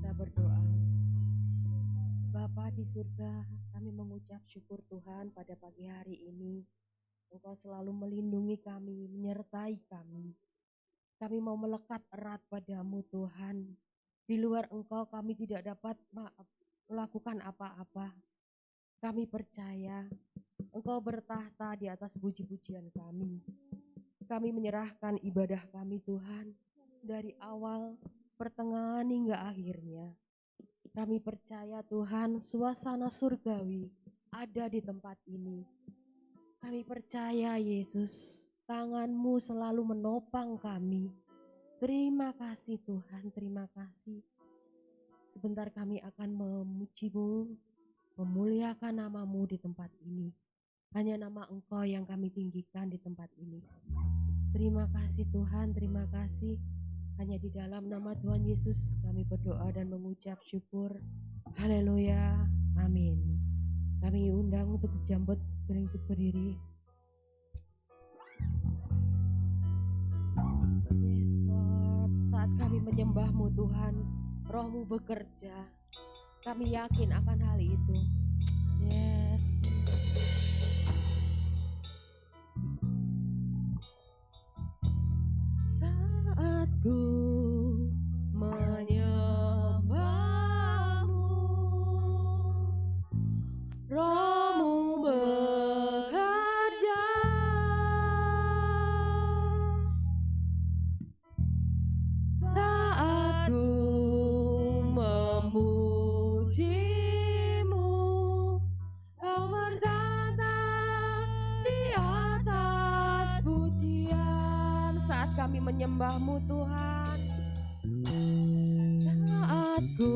Kita berdoa. Bapa di surga, kami mengucap syukur Tuhan pada pagi hari ini. Engkau selalu melindungi kami, menyertai kami. Kami mau melekat erat padamu Tuhan. Di luar Engkau kami tidak dapat melakukan apa-apa. Kami percaya Engkau bertahta di atas puji-pujian kami. Kami menyerahkan ibadah kami Tuhan, dari awal, pertengahan hingga akhirnya. Kami percaya Tuhan, suasana surgawi ada di tempat ini. Kami percaya Yesus, tangan-Mu selalu menopang kami. Terima kasih Tuhan, terima kasih. Sebentar kami akan memuji-Mu, memuliakan nama-Mu di tempat ini. Hanya nama Engkau yang kami tinggikan di tempat ini. Terima kasih Tuhan, terima kasih. Hanya di dalam nama Tuhan Yesus kami berdoa dan mengucap syukur. Haleluya, amin. Kami undang untuk jambut berdiri. Yes Lord, saat kami menyembah-Mu Tuhan, Roh-Mu bekerja. Kami yakin akan hal itu. Yes. Saat ku menyembah-Mu, Roh-Mu bekerja. Saat ku memuji-Mu, Kau bertata di atas pujian. Saat kami menyembah-Mu Tuhan, saat ku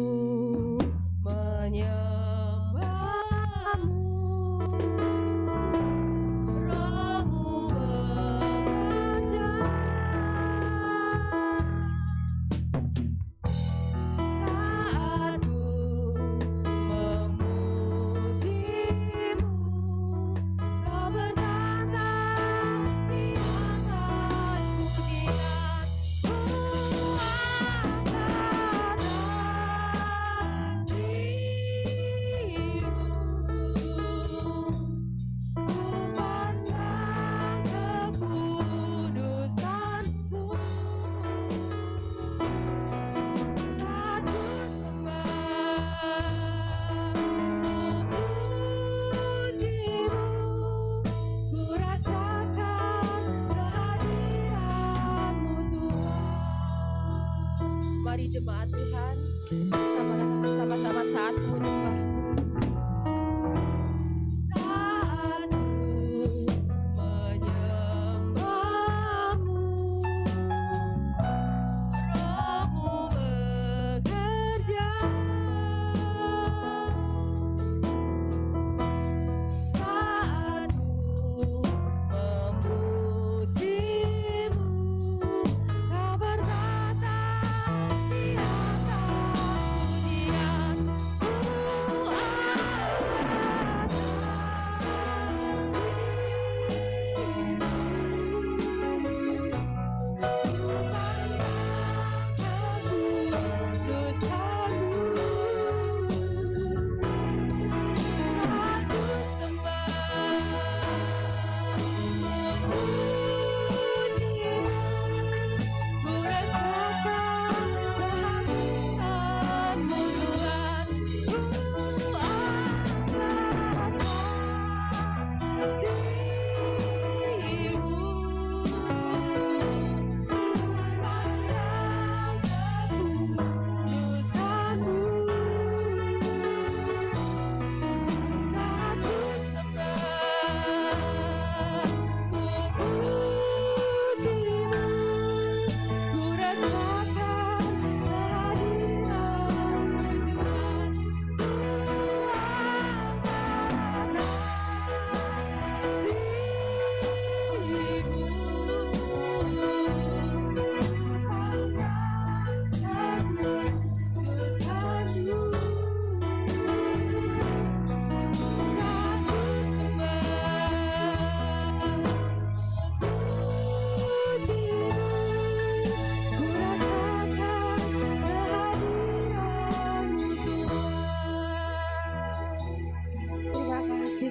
menyembah-Mu, Roh-Mu bekerja. Saat ku memuji-Mu, Kau bertata di atas pujian.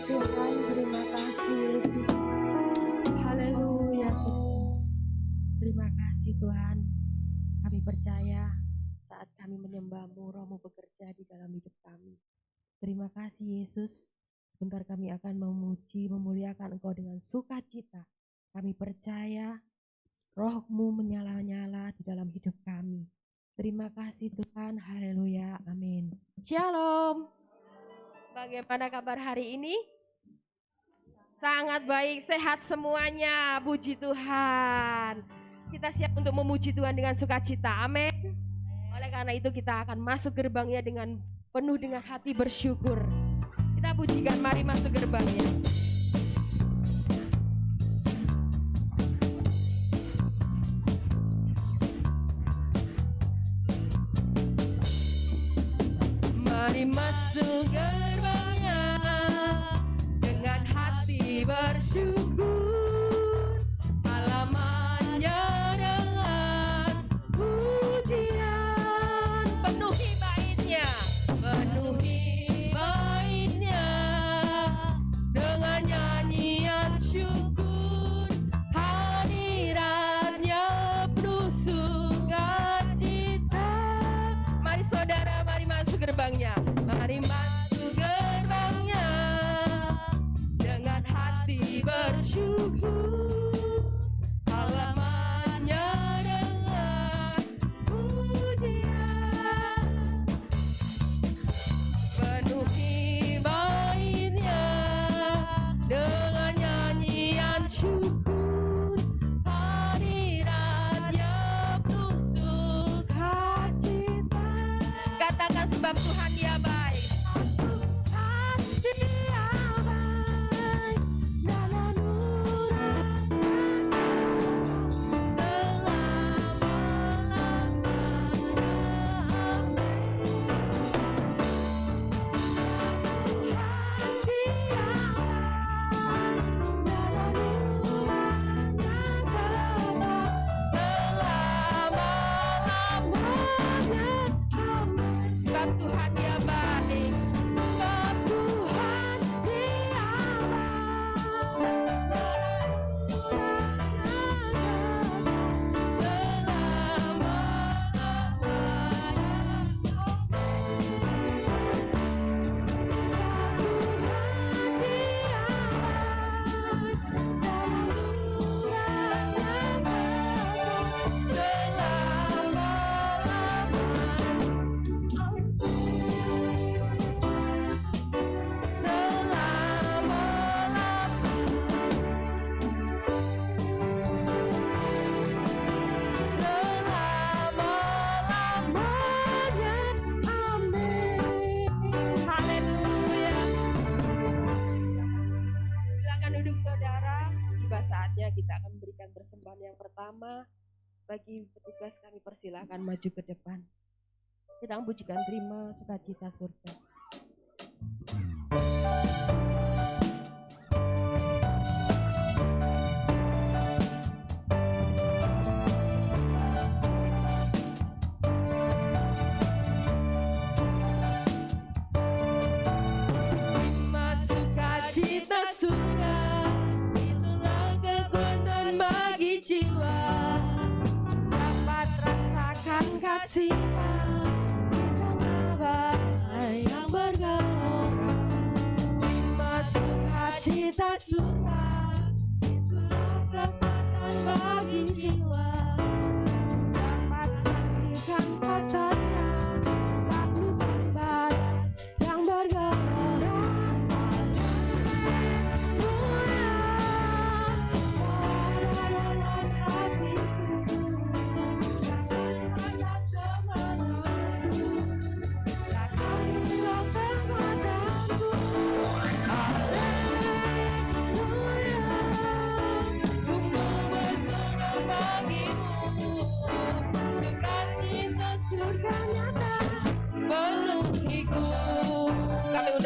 Tuhan, terima kasih Yesus. Haleluya Tuhan. Terima kasih Tuhan. Kami percaya saat kami menyembah-Mu, Roh-Mu bekerja di dalam hidup kami. Terima kasih Yesus. Sebentar kami akan memuji, memuliakan Engkau dengan sukacita. Kami percaya Roh-Mu menyala-nyala di dalam hidup kami. Terima kasih Tuhan. Haleluya. Amin. Shalom. Bagaimana kabar hari ini? Sangat baik, sehat semuanya. Puji Tuhan. Kita siap untuk memuji Tuhan dengan sukacita. Amin. Oleh karena itu kita akan masuk gerbangnya dengan penuh dengan hati bersyukur. Kita pujikan, mari masuk gerbangnya. Mari masuk gerbangnya dengan hati bersyukur, halamannya dengan pujian, penuhi baitnya dengan nyanyian syukur, hadiratnya penuh sukacita. Mari saudara, mari masuk gerbangnya. Mari masuk gerbangnya dengan hati bersyukur, halamannya dengan pujian, penuhi baitnya dengan nyanyian syukur, hadiratnya penuh sukacita. Katakan sebab Tuhan Dia baik. Kita akan memberikan persembahan yang pertama. Bagi petugas kami persilahkan maju ke depan. Kita pujikan terima sukacita surga. Terima sukacita surga, jiwa dapat rasakan kasih-Nya yang bergelora. Terima sukacita surga, itulah kekuatan bagi jiwa dapat saksikan kuasa-Nya taklukkan badan yang bergelora.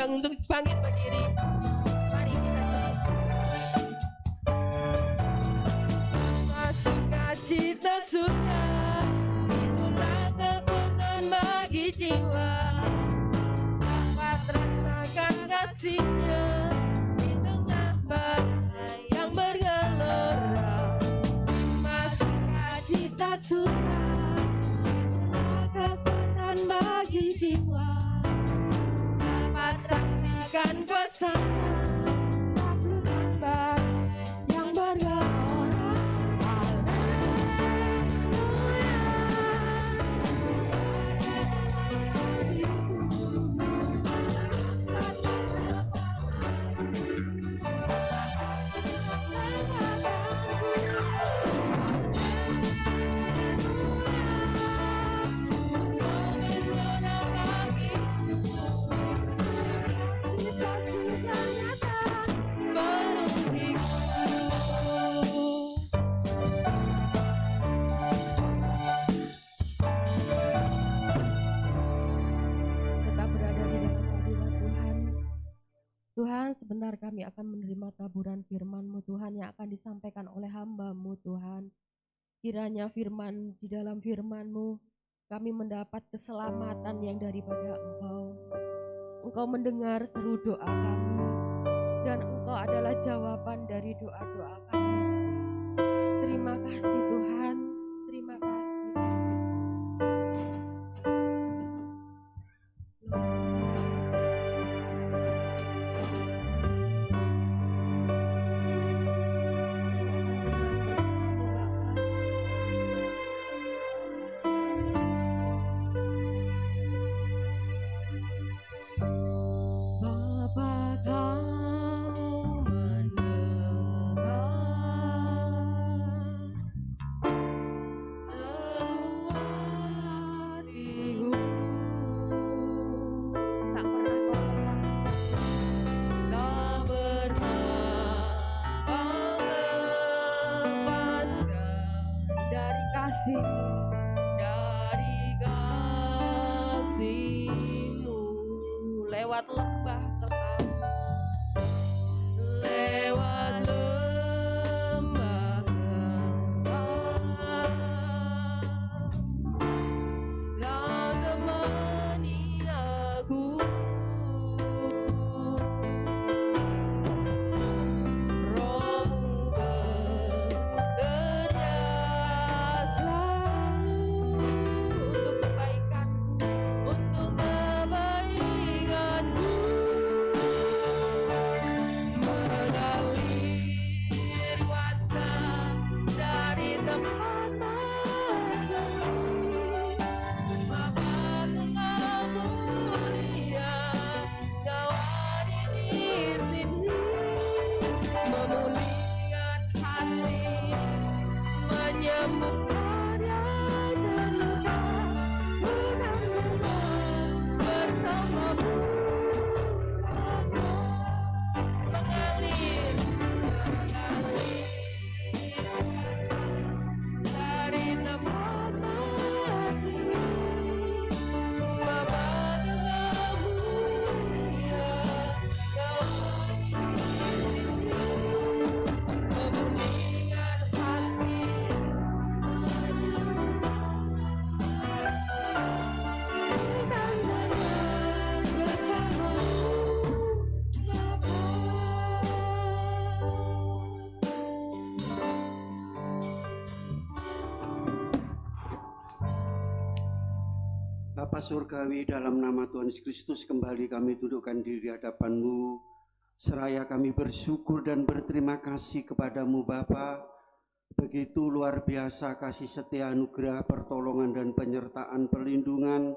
Untuk bangkit berdiri, mari kita coba. Sukacita surga, itulah kekuatan bagi jiwa dapat rasakan kasih-Nya saksikan kuasa lambat yang bergelora. Tuhan, sebentar kami akan menerima taburan firman-Mu Tuhan yang akan disampaikan oleh hamba-Mu Tuhan. Kiranya firman di dalam firman-Mu kami mendapat keselamatan yang daripada Engkau. Engkau mendengar seru doa kami dan Engkau adalah jawaban dari doa-doa kami. Terima kasih Tuhan, terima kasih. Dari kasih-Mu lewat lembah terang, lewat lembah terang, Kau temani aku. Roh-Mu bekerja untuk kebaikanku, mengalir kuasa dari tempat tertinggi. Bapa Engkau mulia, Kau ada di sini, memulihkan hati, menyembuhkan yang terluka, bersama-Mu mengalir dari tempat tertinggi. Bapa Engkau mulia, Kau memulihkan hati, Bapa Surgawi, dalam nama Tuhan Yesus Kristus kembali kami dudukkan diri di hadapan-Mu. Seraya kami bersyukur dan berterima kasih kepada-Mu Bapa. Begitu luar biasa kasih setia, anugerah, pertolongan dan penyertaan, perlindungan,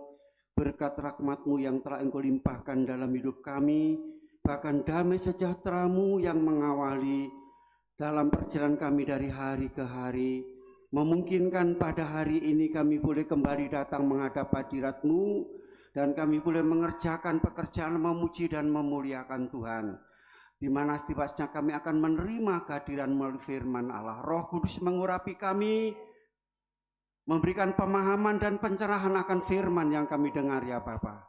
berkat rahmat-Mu yang telah Engkau limpahkan dalam hidup kami, bahkan damai sejahtera-Mu yang mengawali dalam perjalanan kami dari hari ke hari, memungkinkan pada hari ini kami boleh kembali datang menghadap hadirat-Mu dan kami boleh mengerjakan pekerjaan memuji dan memuliakan Tuhan, di mana setibanya kami akan menerima kehadiran melalui firman Allah. Roh Kudus mengurapi kami, memberikan pemahaman dan pencerahan akan firman yang kami dengar ya Bapa.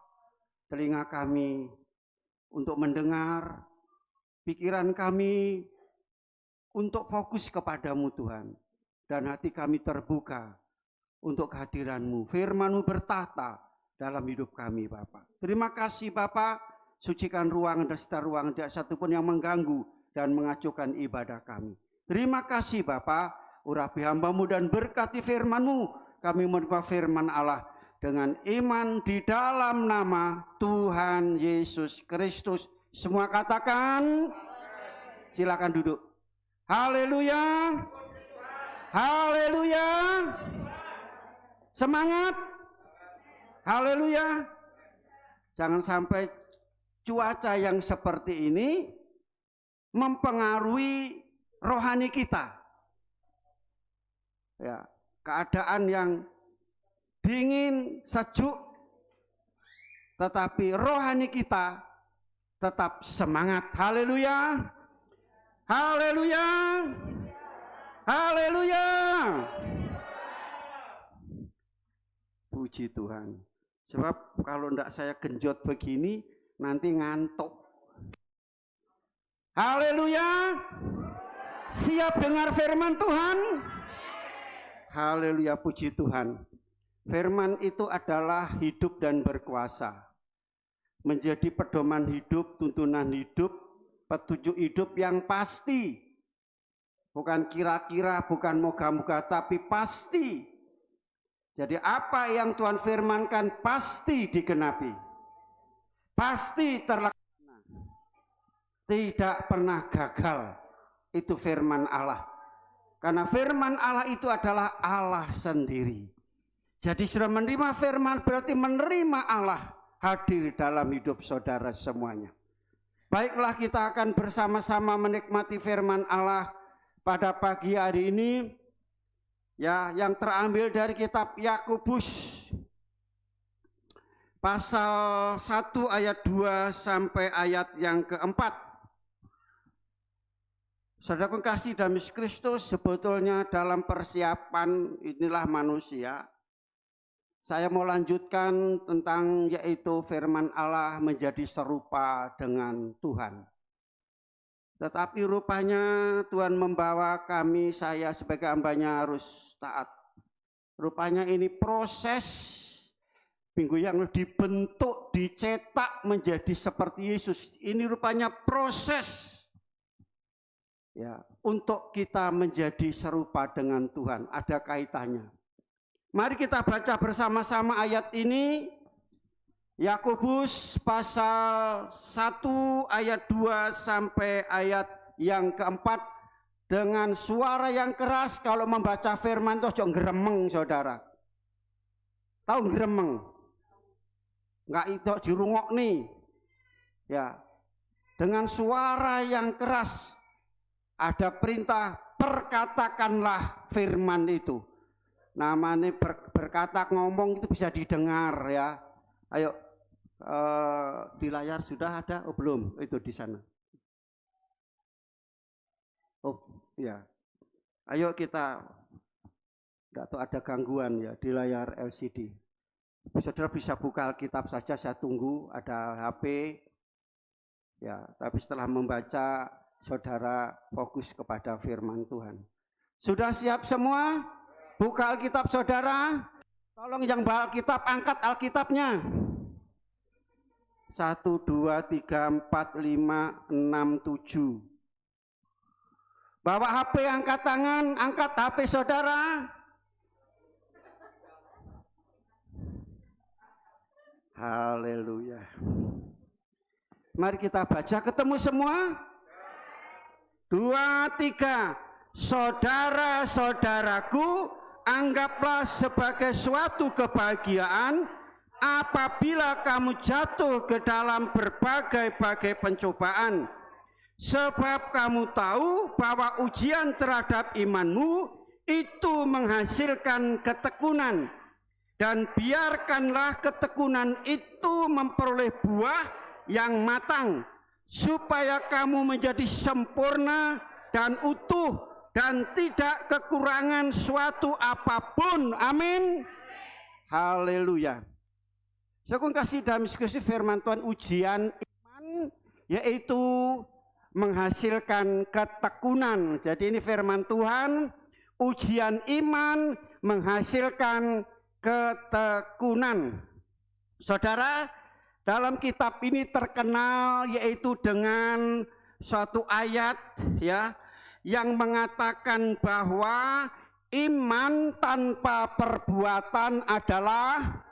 Telinga kami untuk mendengar, pikiran kami untuk fokus kepadamu Tuhan, dan hati kami terbuka untuk kehadiran-Mu. Firman-Mu bertata dalam hidup kami Bapa. Terima kasih Bapa, sucikan ruangan dan sekitar ruangan, tidak satupun yang mengganggu dan mengacuhkan ibadah kami. Terima kasih Bapa, urapi hamba-Mu dan berkati firman-Mu. Kami menerima firman Allah dengan iman di dalam nama Tuhan Yesus Kristus. Semua katakan, silakan duduk. Haleluya. Haleluya. Semangat. Haleluya. Jangan sampai cuaca yang seperti ini mempengaruhi rohani kita. Ya, keadaan yang dingin, sejuk, tetapi rohani kita tetap semangat. Haleluya. Haleluya. Haleluya. Puji Tuhan. Sebab kalau tidak saya genjot begini, nanti ngantuk. Haleluya. Siap dengar firman Tuhan? Haleluya, puji Tuhan. Firman itu adalah hidup dan berkuasa. Menjadi pedoman hidup, tuntunan hidup, petunjuk hidup yang pasti. Bukan kira-kira, bukan moga-moga, tapi pasti. Jadi apa yang Tuhan firmankan pasti digenapi. Pasti terlaksana. Tidak pernah gagal. Itu firman Allah. Karena firman Allah itu adalah Allah sendiri. Jadi sudah menerima firman berarti menerima Allah hadir dalam hidup saudara semuanya. Baiklah, kita akan bersama-sama menikmati firman Allah pada pagi hari ini, ya, yang terambil dari kitab Yakobus pasal 1 ayat 2 sampai ayat yang keempat. Saudara kasih dalam Kristus, sebetulnya dalam persiapan inilah manusia. Saya mau lanjutkan tentang yaitu firman Allah menjadi serupa dengan Tuhan. Tetapi rupanya Tuhan membawa kami, saya sebagai hambanya harus taat. Rupanya ini proses minggu yang dibentuk, dicetak menjadi seperti Yesus. Ini rupanya proses, ya, untuk kita menjadi serupa dengan Tuhan. Ada kaitannya. Mari kita baca bersama-sama ayat ini. Yakobus pasal 1 ayat 2 sampai ayat yang keempat dengan suara yang keras. Kalau membaca firman itu jangan geremeng, saudara. Tahu geremeng? Enggak itu dirungok nih. Ya. Dengan suara yang keras ada perintah, perkatakanlah firman itu. Namanya berkata, ngomong itu bisa didengar, ya. Ayo, di layar sudah ada? Oh belum, itu di sana. Oh ya, ayo kita, enggak tahu ada gangguan ya di layar LCD. Saudara bisa buka Alkitab saja, saya tunggu, ada HP. Ya, tapi setelah membaca, saudara fokus kepada firman Tuhan. Sudah siap semua? Buka Alkitab saudara. Tolong yang bawa Alkitab, angkat Alkitabnya. 1, 2, 3, 4, 5, 6, 7. Bawa HP, angkat tangan, angkat HP saudara. Haleluya. Mari kita baca, ketemu semua? 2, 3. Saudara-saudaraku, anggaplah sebagai suatu kebahagiaan apabila kamu jatuh ke dalam berbagai-bagai pencobaan. Sebab kamu tahu bahwa ujian terhadap imanmu itu menghasilkan ketekunan. Dan biarkanlah ketekunan itu memperoleh buah yang matang, supaya kamu menjadi sempurna dan utuh dan tidak kekurangan suatu apapun. Amin. Haleluya. Saya kasih dalam Kristus firman Tuhan, ujian iman yaitu menghasilkan ketekunan. Jadi ini firman Tuhan, ujian iman menghasilkan ketekunan. Saudara, dalam kitab ini terkenal yaitu dengan suatu ayat, ya, yang mengatakan bahwa iman tanpa perbuatan adalah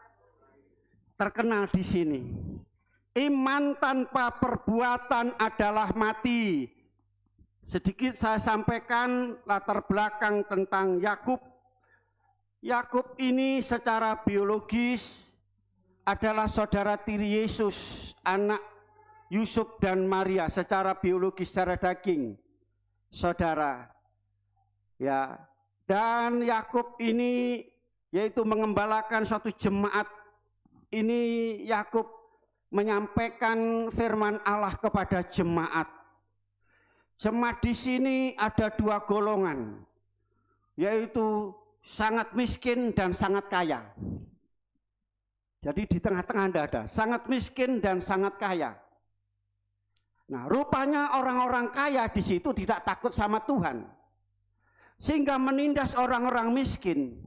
terkenal di sini. Iman tanpa perbuatan adalah mati. Sedikit saya sampaikan latar belakang tentang Yakub. Yakub ini secara biologis adalah saudara tiri Yesus, anak Yusuf dan Maria, secara biologis, secara daging, saudara. Ya, dan Yakub ini yaitu mengembalakan suatu jemaat. Ini Yakub menyampaikan firman Allah kepada jemaat. Jemaat di sini ada dua golongan, yaitu sangat miskin dan sangat kaya. Jadi di tengah-tengah Anda ada sangat miskin dan sangat kaya. Nah, rupanya orang-orang kaya di situ tidak takut sama Tuhan, sehingga menindas orang-orang miskin,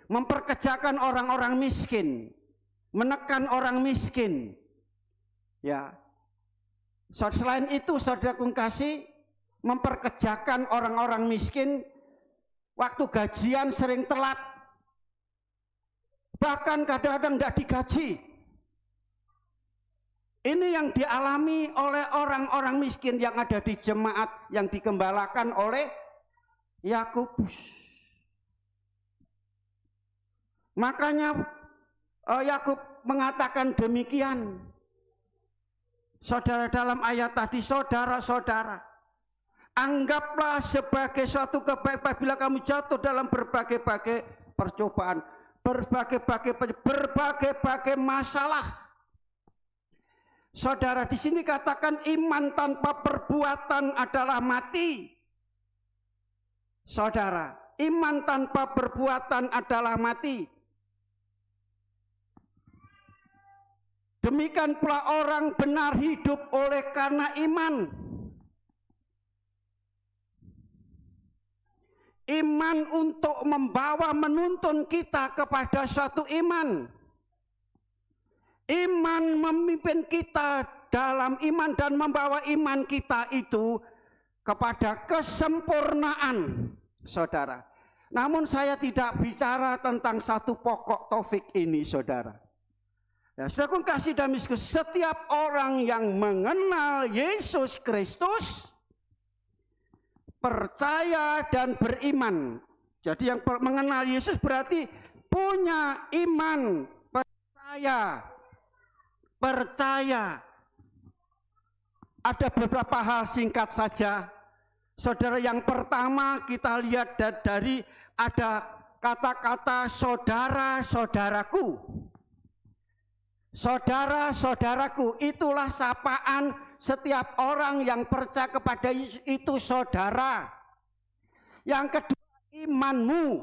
memperkejakan orang-orang miskin, menekan orang miskin. Ya, selain itu saudara kasih, memperkejakan orang-orang miskin, waktu gajian sering telat, bahkan kadang-kadang tidak digaji. Ini yang dialami oleh orang-orang miskin yang ada di jemaat yang digembalakan oleh Yakobus. Makanya Yakub mengatakan demikian. Saudara, dalam ayat tadi, saudara-saudara, anggaplah sebagai suatu kebaikan bila kamu jatuh dalam berbagai-bagai percobaan, berbagai-bagai masalah. Saudara, di sini katakan iman tanpa perbuatan adalah mati. Saudara, iman tanpa perbuatan adalah mati. Demikian pula orang benar hidup oleh karena iman. Iman untuk membawa menuntun kita kepada suatu iman. Iman memimpin kita dalam iman dan membawa iman kita itu kepada kesempurnaan, saudara. Namun saya tidak bicara tentang satu pokok topik ini, saudara. Ya, saudara kasih dan miskus, setiap orang yang mengenal Yesus Kristus, percaya dan beriman. Jadi yang mengenal Yesus berarti punya iman, percaya. Ada beberapa hal singkat saja. Saudara, yang pertama kita lihat dari ada kata-kata saudara-saudaraku. Saudara-saudaraku, itulah sapaan setiap orang yang percaya kepada Yesus, itu saudara. Yang kedua, imanmu.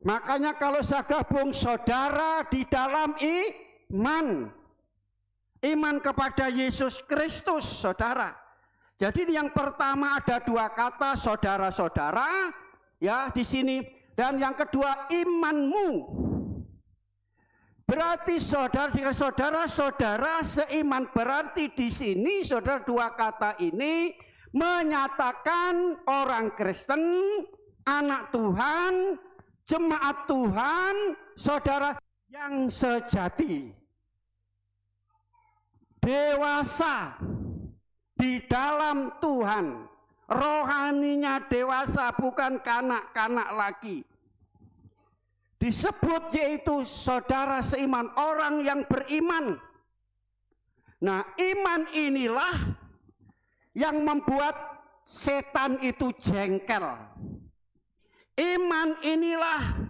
Makanya kalau saya gabung saudara di dalam iman. Iman kepada Yesus Kristus, saudara. Jadi yang pertama ada dua kata saudara-saudara, ya di sini, dan yang kedua imanmu. Berarti saudara dengan saudara-saudara seiman, berarti di sini saudara dua kata ini menyatakan orang Kristen, anak Tuhan, jemaat Tuhan, saudara yang sejati. Dewasa di dalam Tuhan, rohaninya dewasa, bukan kanak-kanak lagi. Disebut yaitu saudara seiman, orang yang beriman. Nah, iman inilah yang membuat setan itu jengkel. Iman inilah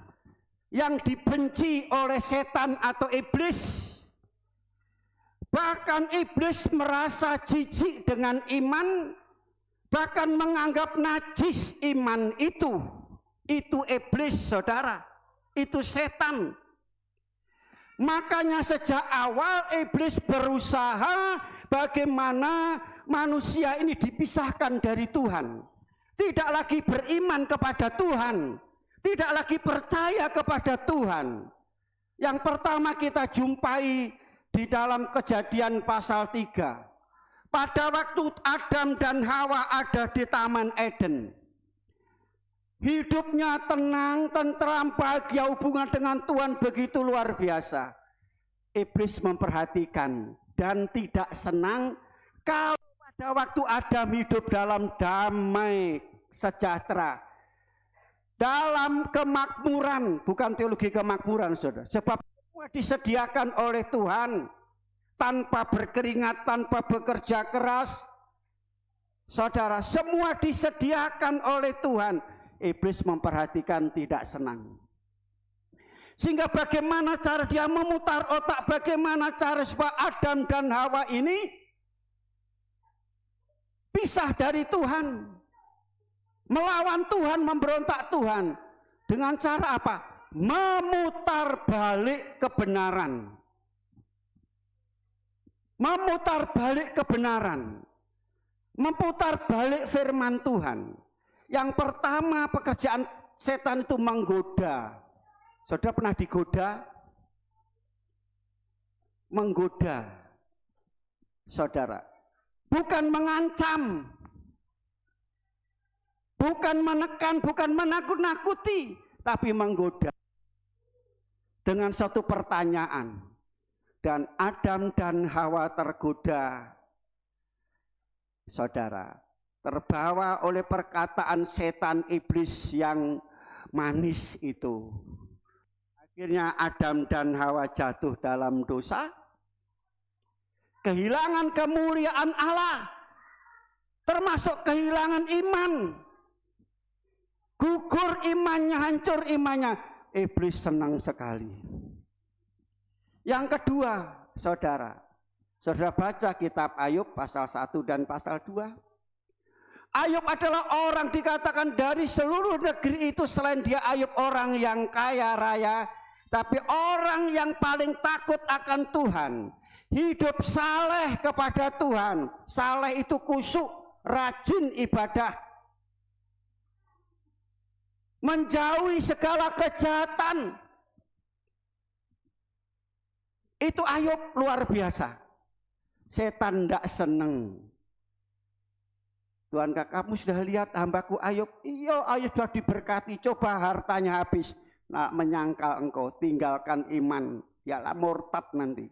yang dibenci oleh setan atau iblis. Bahkan iblis merasa jijik dengan iman, bahkan menganggap najis iman itu. Itu iblis, saudara. Itu setan. Makanya sejak awal iblis berusaha bagaimana manusia ini dipisahkan dari Tuhan. Tidak lagi beriman kepada Tuhan. Tidak lagi percaya kepada Tuhan. Yang pertama kita jumpai di dalam Kejadian pasal 3. Pada waktu Adam dan Hawa ada di Taman Eden. Hidupnya tenang, tentram, bahagia, hubungan dengan Tuhan begitu luar biasa. Iblis memperhatikan dan tidak senang kalau pada waktu Adam hidup dalam damai sejahtera, dalam kemakmuran, bukan teologi kemakmuran, saudara. Sebab semua disediakan oleh Tuhan tanpa berkeringat, tanpa bekerja keras. Saudara, semua disediakan oleh Tuhan. Iblis memperhatikan, tidak senang. Sehingga bagaimana cara dia memutar otak, bagaimana cara supaya Adam dan Hawa ini pisah dari Tuhan, melawan Tuhan, memberontak Tuhan. Dengan cara apa? Memutar balik kebenaran. Memutar balik kebenaran. Memutar balik firman Tuhan. Yang pertama, pekerjaan setan itu menggoda. Saudara pernah digoda? Menggoda. Saudara, bukan mengancam, bukan menekan, bukan menakut-nakuti, tapi menggoda dengan satu pertanyaan. Dan Adam dan Hawa tergoda, saudara, terbawa oleh perkataan setan iblis yang manis itu. Akhirnya Adam dan Hawa jatuh dalam dosa, kehilangan kemuliaan Allah, termasuk kehilangan iman, gugur imannya, hancur imannya. Iblis senang sekali. Yang kedua, saudara baca kitab Ayub pasal 1 dan pasal 2. Ayub adalah orang dikatakan dari seluruh negeri itu, selain dia Ayub orang yang kaya raya, tapi orang yang paling takut akan Tuhan, hidup saleh kepada Tuhan. Saleh itu khusyuk, rajin ibadah, menjauhi segala kejahatan. Itu Ayub luar biasa. Setan tidak senang. Tuhan, kamu sudah lihat hambaku Ayub? Iya, Ayub sudah diberkati. Coba hartanya habis. Nah, menyangkal engkau, tinggalkan iman, yalah murtad nanti.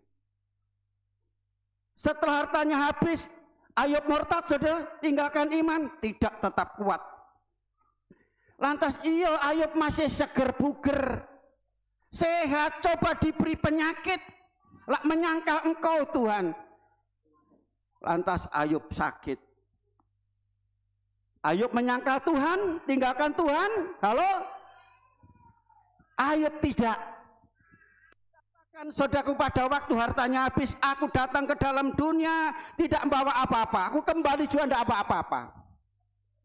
Setelah hartanya habis, Ayub murtad, saudara, tinggalkan iman, tidak, tetap kuat. Lantas iya, Ayub masih seger buger, sehat, coba diberi penyakit, lah menyangkal engkau Tuhan. Lantas Ayub sakit. Ayub menyangkal Tuhan, tinggalkan Tuhan. Halo? Ayub tidak. Katakan saudaraku, pada waktu hartanya habis, aku datang ke dalam dunia tidak membawa apa-apa. Aku kembali juga tidak apa-apa.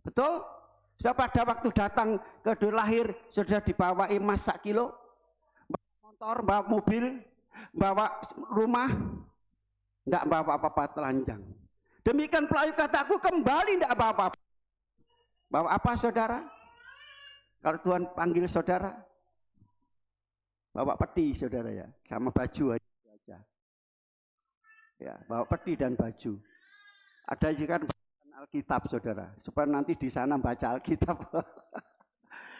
Betul? Sudah pada waktu datang ke lahir, sudah dibawa emas 1 kilo, bawa motor, bawa mobil, bawa rumah, tidak bawa apa-apa, telanjang. Demikian pula kataku, kembali tidak bawa apa-apa. Bawa apa saudara? Kalau Tuhan panggil saudara, bawa peti saudara ya, sama baju aja. Ya, bawa peti dan baju. Ada juga Alkitab saudara, supaya nanti di sana baca Alkitab.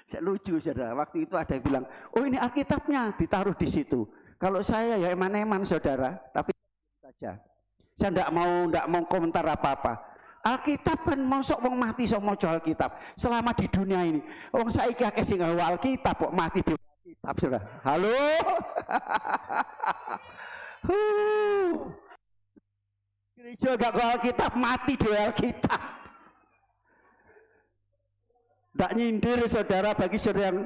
Saya lucu saudara, waktu itu ada yang bilang, oh ini Alkitabnya ditaruh di situ. Kalau saya ya eman-eman saudara, tapi saja. Saya tidak mau komentar apa-apa. Alkitab kan mosok wong mati sok maca Alkitab. Selama di dunia ini, wong saiki akeh sing nggawa Alkitab kok mati di Alkitab saudara. Halo. Gereja gak ke Alkitab, mati di Alkitab. Tidak nyindir saudara, bagi saudara yang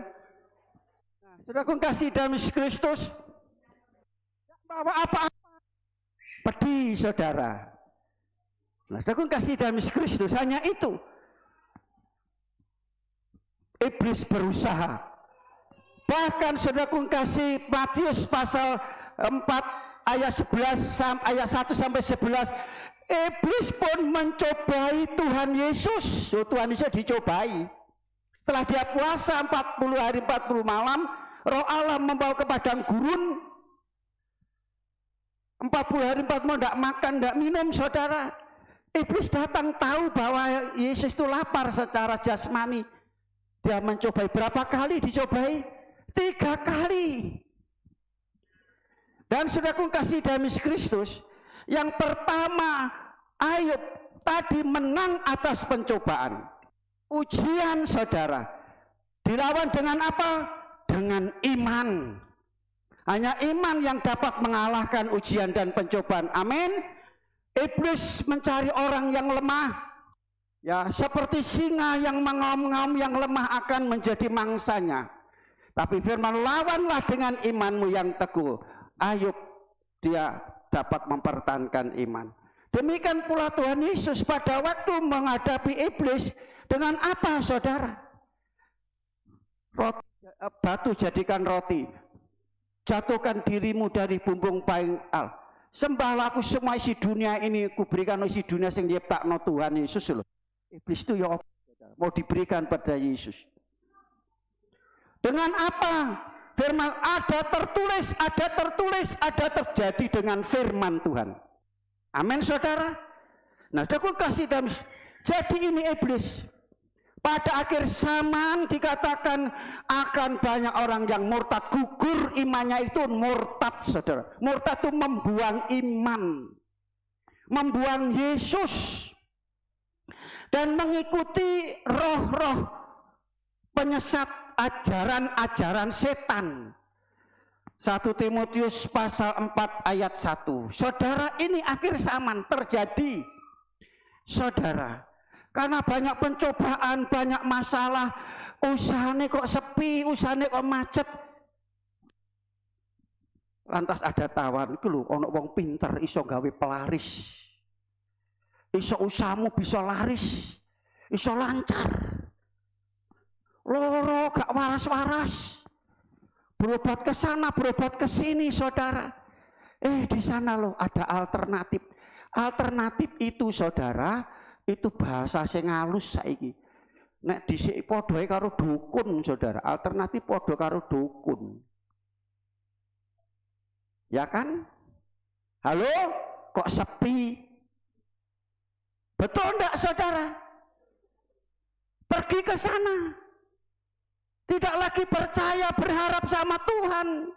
saudara kasih dalam Yesus Kristus, tidak bawa apa-apa, pedih saudara. Nah, saudara kasih dalam Yesus Kristus, hanya itu. Iblis berusaha. Bahkan saudara kasih Matius pasal 4 ayat 11 ayat 1 sampai 11, iblis pun mencobai Tuhan Yesus. Tuhan Yesus dicobai. Setelah dia puasa 40 hari 40 malam, Roh Allah membawa ke padang gurun. 40 hari 40 malam tidak makan, tidak minum saudara. Iblis datang tahu bahwa Yesus itu lapar secara jasmani. Dia mencobai. Berapa kali dicobai? 3 kali. Dan saudaraku kasih dalam Kristus, yang pertama Ayub tadi menang atas pencobaan. Ujian saudara dilawan dengan apa? Dengan iman. Hanya iman yang dapat mengalahkan ujian dan pencobaan. Amin. Iblis mencari orang yang lemah. Ya, seperti singa yang mengaum-ngaum yang lemah akan menjadi mangsanya. Tapi firman, lawanlah dengan imanmu yang teguh. Ayub dia dapat mempertahankan iman. Demikian pula Tuhan Yesus pada waktu menghadapi iblis dengan apa saudara? Batu jadikan roti. Jatuhkan dirimu dari bumbung paing al. Sembahlah aku semua isi dunia ini, kuberikan isi dunia yang diciptakno Tuhan Yesus loh. Iblis itu ya mau diberikan pada Yesus. Dengan apa? Firman ada tertulis, ada terjadi dengan firman Tuhan. Amin saudara. Nah, aku kasih dalam. Jadi ini iblis. Pada akhir zaman dikatakan akan banyak orang yang murtad. Gugur imannya itu murtad saudara. Murtad itu membuang iman. Membuang Yesus. Dan mengikuti roh-roh penyesat ajaran-ajaran setan. 1 Timotius pasal 4 ayat 1. Saudara, ini akhir zaman terjadi. Saudara, karena banyak pencobaan, banyak masalah, usahanya kok sepi, usahanya kok macet. Lantas ada tawaran, itu loh, ono wong pinter iso gawe pelaris. Iso usahamu bisa laris, iso lancar. Loro gak waras-waras. Berobat ke sana, berobat ke sini, saudara. Di sana loh ada alternatif. Alternatif itu, saudara, itu bahasa sing halus saiki. Nek dhisik padha karo dukun, saudara. Alternatif padha karo dukun. Ya kan? Halo, kok sepi? Betul enggak, saudara? Pergi ke sana. Tidak lagi percaya, berharap sama Tuhan.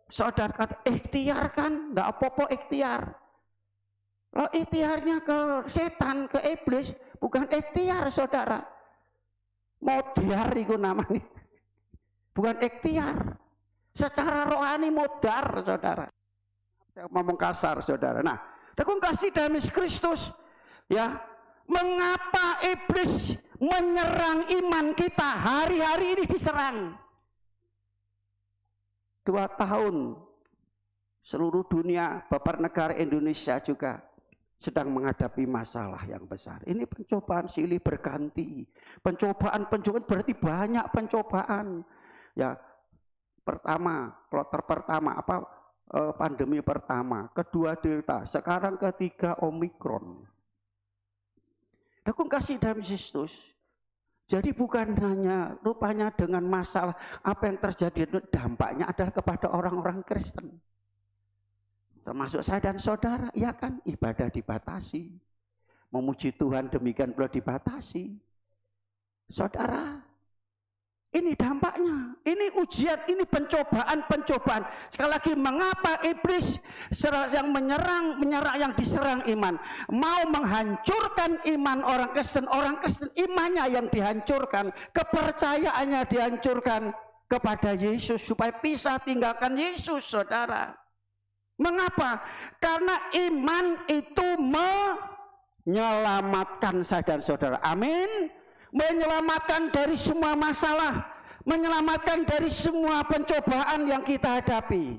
Saudara kata, ikhtiar kan? Enggak apa-apa ikhtiar. Kalau ikhtiarnya ke setan, ke iblis, bukan ikhtiar saudara. Modar itu namanya. Bukan ikhtiar. Secara rohani modar saudara. Saya ngomong kasar saudara. Nah, aku kasih dalam Kristus. Ya, mengapa iblis menyerang iman kita? Hari-hari ini diserang. 2 tahun seluruh dunia, Bapak negara Indonesia juga sedang menghadapi masalah yang besar. Ini pencobaan silih berganti. Pencobaan berarti banyak pencobaan. Ya, pertama, kloter pertama pandemi pertama, kedua Delta, sekarang ketiga Omikron. Aku kasih dalam Kristus. Jadi bukan hanya rupanya dengan masalah apa yang terjadi, dampaknya adalah kepada orang-orang Kristen. Termasuk saya dan saudara, ya kan, ibadah dibatasi. Memuji Tuhan demikian pula dibatasi. Saudara, ini dampaknya, ini ujian, ini pencobaan. Sekali lagi, mengapa iblis yang menyerang yang diserang iman, mau menghancurkan iman orang Kristen imannya yang dihancurkan, kepercayaannya dihancurkan kepada Yesus supaya bisa tinggalkan Yesus, saudara. Mengapa? Karena iman itu menyelamatkan saya dan saudara. Amin. Menyelamatkan dari semua masalah, menyelamatkan dari semua pencobaan yang kita hadapi.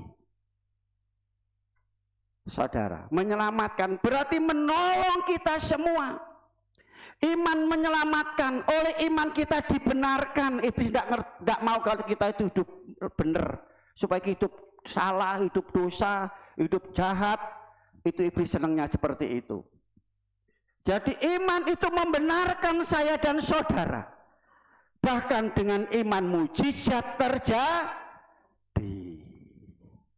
Saudara, menyelamatkan berarti menolong kita semua. Iman menyelamatkan, oleh iman kita dibenarkan. Iblis tidak mau kalau kita itu hidup benar, supaya hidup salah, hidup dosa, hidup jahat. Itu iblis senangnya seperti itu. Jadi iman itu membenarkan saya dan saudara. Bahkan dengan iman mujizat terjadi.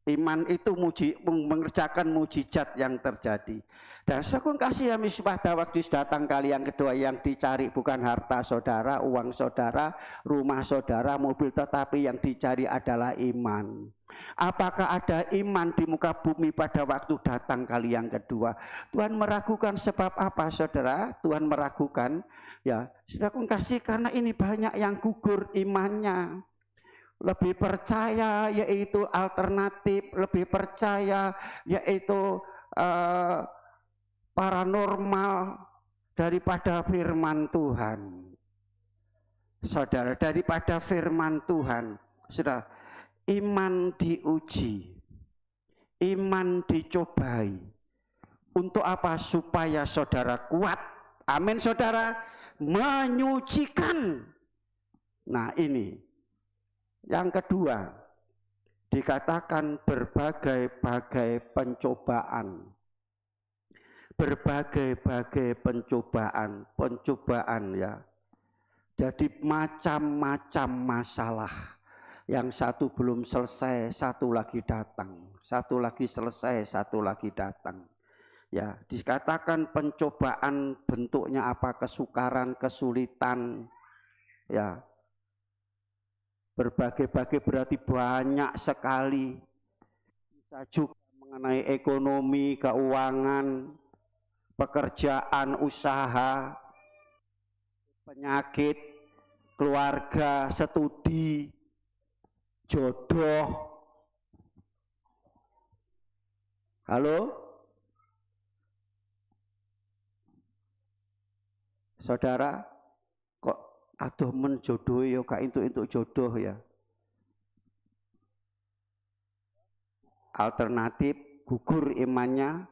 Iman itu mengerjakan mujizat yang terjadi. Dan sekun kasih ya pada waktu datang kali yang kedua, yang dicari bukan harta saudara, uang saudara, rumah saudara, mobil, tetapi yang dicari adalah iman. Apakah ada iman di muka bumi pada waktu datang kali yang kedua? Tuhan meragukan sebab apa saudara? Tuhan meragukan ya, sekun kasih karena ini banyak yang gugur imannya. Lebih percaya yaitu alternatif, lebih percaya yaitu paranormal daripada firman Tuhan. Saudara, daripada firman Tuhan. Saudara, iman diuji, iman dicobai. Untuk apa? Supaya saudara kuat. Amin saudara, menyucikan. Nah ini. Yang kedua, dikatakan berbagai-bagai pencobaan. Berbagai-bagai pencobaan ya. Jadi macam-macam masalah. Yang satu belum selesai, satu lagi datang. Satu lagi selesai, satu lagi datang. Ya, dikatakan pencobaan bentuknya apa? Kesukaran, kesulitan. Ya. Berbagai-bagai berarti banyak sekali. Bisa juga mengenai ekonomi, keuangan, pekerjaan, usaha, penyakit, keluarga, studi, jodoh. Halo? Saudara, kok aduh menjodoh ya kak untuk jodoh ya. Alternatif gugur imannya.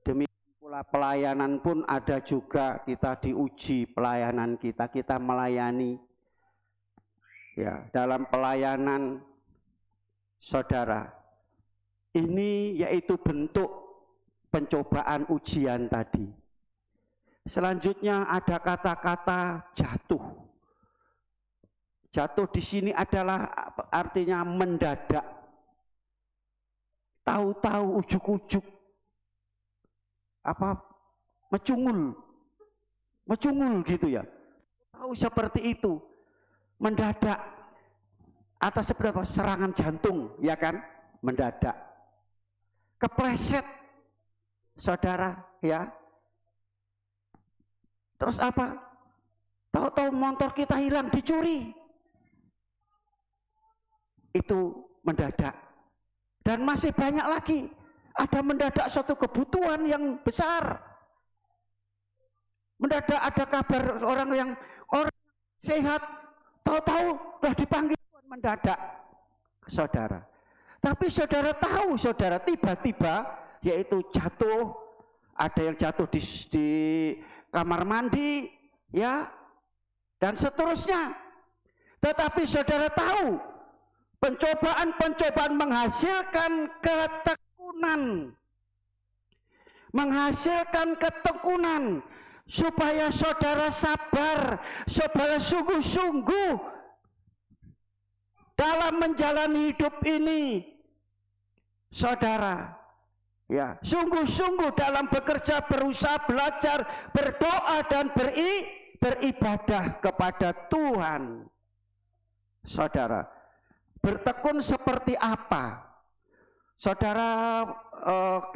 Demikian pula pelayanan pun ada juga, kita diuji pelayanan kita melayani. Ya, dalam pelayanan saudara, ini yaitu bentuk pencobaan ujian tadi. Selanjutnya ada kata-kata jatuh. Jatuh di sini adalah artinya mendadak. Tahu-tahu ujuk-ujuk apa mecungul gitu ya. Tahu seperti itu. Mendadak atas seberapa serangan jantung ya kan? Mendadak. Kepleset saudara ya. Terus apa? Tahu-tahu motor kita hilang, dicuri. Itu mendadak. Dan masih banyak lagi. Ada mendadak suatu kebutuhan yang besar. Mendadak ada kabar orang sehat, tahu-tahu sudah dipanggil mendadak. Saudara. Tapi saudara tahu, saudara tiba-tiba yaitu jatuh, ada yang jatuh di kamar mandi, ya, dan seterusnya. Tetapi saudara tahu, pencobaan-pencobaan menghasilkan ketekunan. Menghasilkan ketekunan, supaya saudara sabar, saudara sungguh-sungguh dalam menjalani hidup ini. Saudara, ya, sungguh-sungguh dalam bekerja, berusaha, belajar, berdoa dan beribadah kepada Tuhan. Saudara, bertekun seperti apa? Saudara,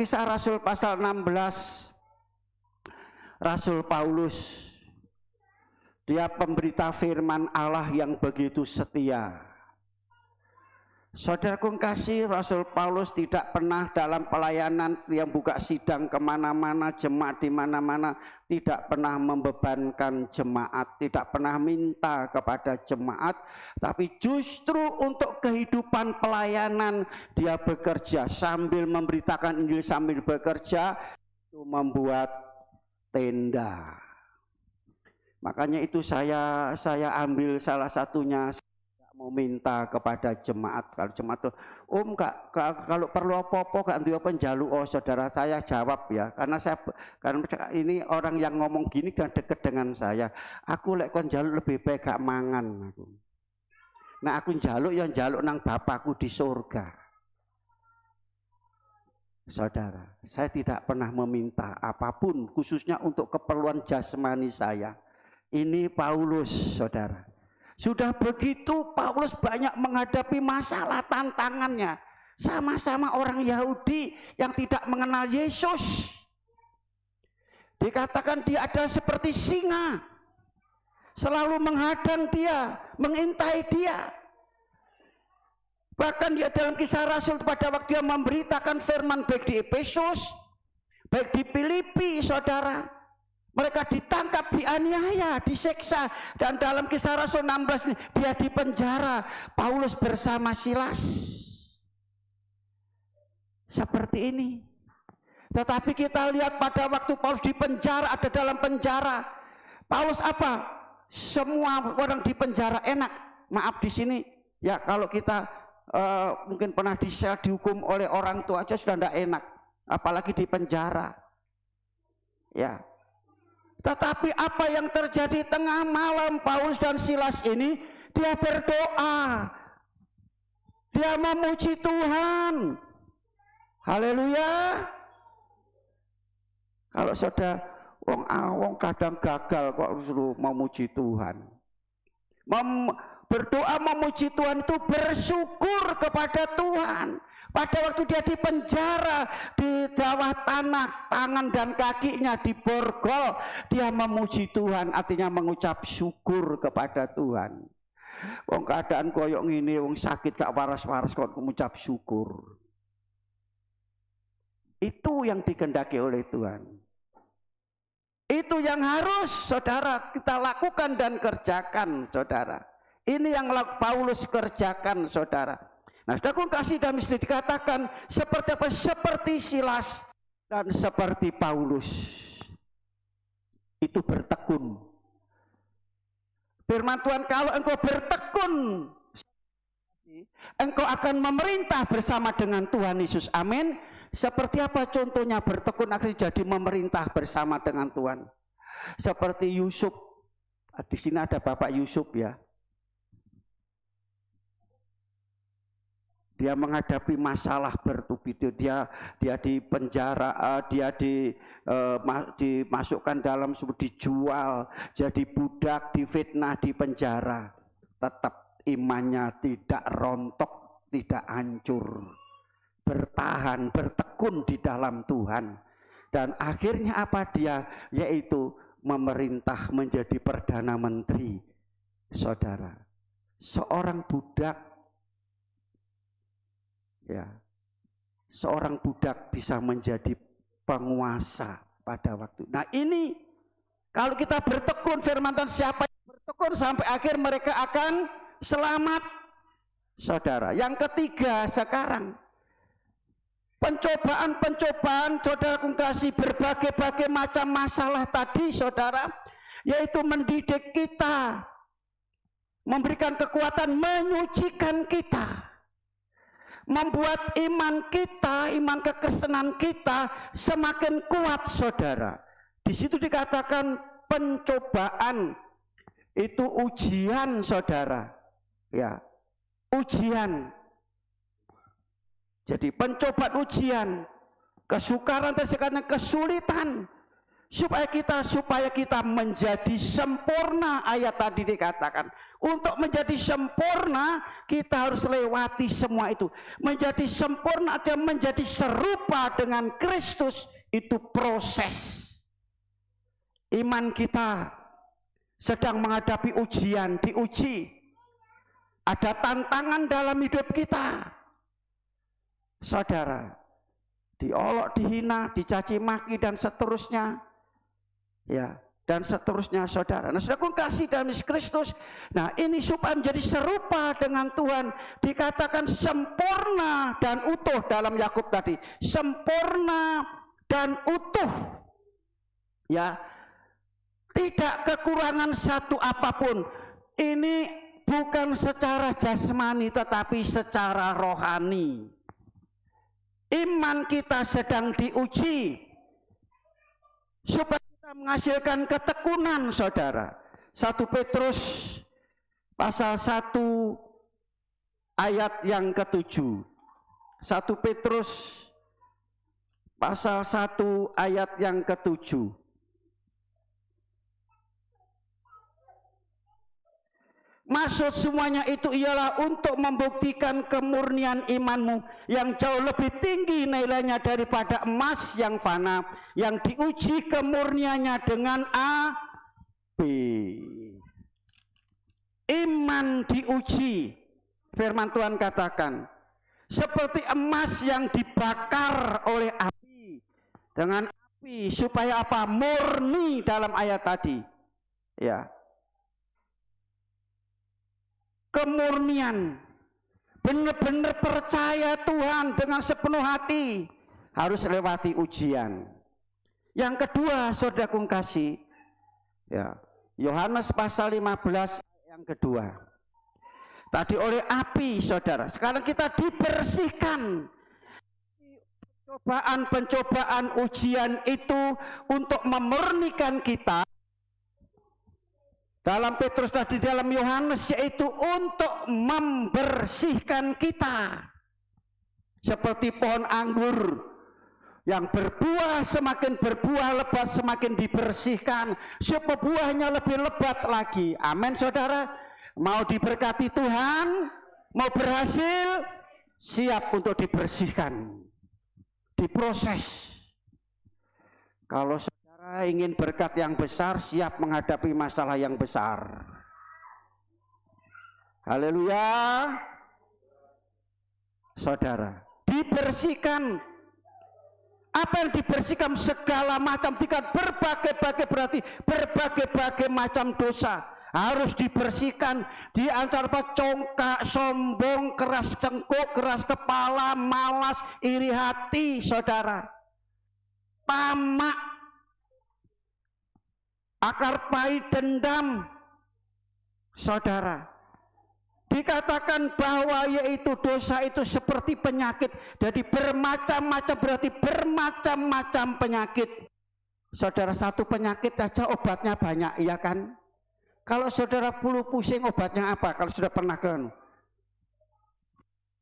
Kisah Rasul pasal 16, Rasul Paulus, dia pemberita firman Allah yang begitu setia. Saudaraku kasih, Rasul Paulus tidak pernah dalam pelayanan yang buka sidang kemana-mana, jemaat di mana-mana, tidak pernah membebankan jemaat, tidak pernah minta kepada jemaat, tapi justru untuk kehidupan pelayanan dia bekerja sambil memberitakan Injil, sambil bekerja itu membuat tenda. Makanya itu saya ambil salah satunya. Mau minta kepada jemaat, kalau jemaat tuh, kalau perlu apa-apa gak duwe penjaluk, oh saudara saya jawab ya, karena ini orang yang ngomong gini dan deket dengan saya, aku lek kon jaluk lebih baik gak mangan aku. Nah aku jaluk ya jaluk nang Bapakku di surga. Saudara, saya tidak pernah meminta apapun khususnya untuk keperluan jasmani saya. Ini Paulus, saudara. Sudah begitu Paulus banyak menghadapi masalah tantangannya. Sama-sama orang Yahudi yang tidak mengenal Yesus. Dikatakan dia adalah seperti singa. Selalu menghadang dia, mengintai dia. Bahkan dia dalam Kisah Rasul pada waktu dia memberitakan firman baik di Efesus, baik di Filipi, saudara. Mereka ditangkap, dianiaya, diseksa. Dan dalam Kisah Rasul 16 dia dipenjara. Paulus bersama Silas. Seperti ini. Tetapi kita lihat pada waktu Paulus dipenjara, ada dalam penjara. Paulus apa? Semua orang di penjara enak. Maaf di sini ya, kalau kita mungkin pernah disel, dihukum oleh orang tua aja sudah tidak enak, apalagi di penjara. Ya. Tetapi apa yang terjadi tengah malam Paulus dan Silas ini, dia berdoa, dia memuji Tuhan. Haleluya. Kalau saudara wong kadang gagal kok suruh memuji Tuhan. Berdoa memuji Tuhan itu bersyukur kepada Tuhan. Pada waktu dia di penjara, di bawah tanah, tangan dan kakinya diborgol, dia memuji Tuhan, artinya mengucap syukur kepada Tuhan. Wong keadaan koyok ngene, wong sakit gak waras-waras kok mengucap syukur. Itu yang dikehendaki oleh Tuhan. Itu yang harus saudara kita lakukan dan kerjakan, saudara. Ini yang Paulus kerjakan, saudara. Nah, saudara kasih dan mesti dikatakan seperti apa? Seperti Silas dan seperti Paulus. Itu bertekun. Firman Tuhan, kalau engkau bertekun, engkau akan memerintah bersama dengan Tuhan Yesus. Amin. Seperti apa contohnya bertekun akhirnya jadi memerintah bersama dengan Tuhan? Seperti Yusuf. Di sini ada Bapak Yusuf ya. Dia menghadapi masalah bertubi-tubi. Dia di penjara, dia dimasukkan dalam, dijual, jadi budak, difitnah, di penjara. Tetap imannya tidak rontok, tidak hancur. Bertahan, bertekun di dalam Tuhan. Dan akhirnya apa dia? Yaitu memerintah menjadi Perdana Menteri. Saudara, seorang budak, ya, seorang budak bisa menjadi penguasa pada waktu. Nah ini, kalau kita bertekun, firman Tuhan, siapa yang bertekun sampai akhir mereka akan selamat. Saudara, yang ketiga sekarang, pencobaan-pencobaan, saudara kasih berbagai-bagai macam masalah tadi, saudara, yaitu mendidik kita, memberikan kekuatan, menyucikan kita, membuat iman kita, iman kekristenan kita semakin kuat, saudara. Di situ dikatakan pencobaan itu ujian, saudara, ya, ujian. Jadi pencobaan, ujian, kesukaran, tersekarang kesulitan, supaya kita menjadi sempurna. Ayat tadi dikatakan, untuk menjadi sempurna kita harus lewati semua itu. Menjadi sempurna atau menjadi serupa dengan Kristus itu proses. Iman kita sedang menghadapi ujian, diuji. Ada tantangan dalam hidup kita. Saudara, diolok, dihina, dicaci maki dan seterusnya, ya, dan seterusnya, saudara. Nah, saudara kasih dalam Yesus Kristus. Nah, ini supaya menjadi serupa dengan Tuhan, dikatakan sempurna dan utuh dalam Yakub tadi, sempurna dan utuh, ya, tidak kekurangan satu apapun. Ini bukan secara jasmani tetapi secara rohani. Iman kita sedang diuji supaya kita menghasilkan ketekunan, saudara. 1 Petrus pasal 1 ayat yang ke-7. 1 Petrus pasal 1 ayat yang ke-7. Maksud semuanya itu ialah untuk membuktikan kemurnian imanmu yang jauh lebih tinggi nilainya daripada emas yang fana, yang diuji kemurniannya dengan api. Iman diuji, firman Tuhan katakan, seperti emas yang dibakar oleh api, dengan api supaya apa? Murni dalam ayat tadi. Ya. Kemurnian, benar-benar percaya Tuhan dengan sepenuh hati, harus lewati ujian. Yang kedua, saudaraku kasih, ya, Yohanes pasal 15 yang kedua. Tadi oleh api, saudara. Sekarang kita dibersihkan. Pencobaan ujian itu untuk memurnikan kita. Dalam Petrus tadi, dalam Yohanes, yaitu untuk membersihkan kita. Seperti pohon anggur yang berbuah, semakin berbuah lebat semakin dibersihkan supaya buahnya lebih lebat lagi. Amin, saudara. Mau diberkati Tuhan, mau berhasil, siap untuk dibersihkan, diproses. Kalau ingin berkat yang besar, siap menghadapi masalah yang besar. Haleluya. Saudara, dibersihkan. Apa yang dibersihkan? Segala macam tingkat, berbagai-bagai, berarti berbagai-bagai macam dosa harus dibersihkan. Di antara congkak, sombong, keras cengkuk, keras kepala, malas, iri hati, saudara, tamak, akar pahit, dendam, saudara. Dikatakan bahwa yaitu dosa itu seperti penyakit. Jadi bermacam-macam, berarti bermacam-macam penyakit. Saudara, satu penyakit aja obatnya banyak, iya kan? Kalau saudara flu pusing, obatnya apa? Kalau sudah pernah kan?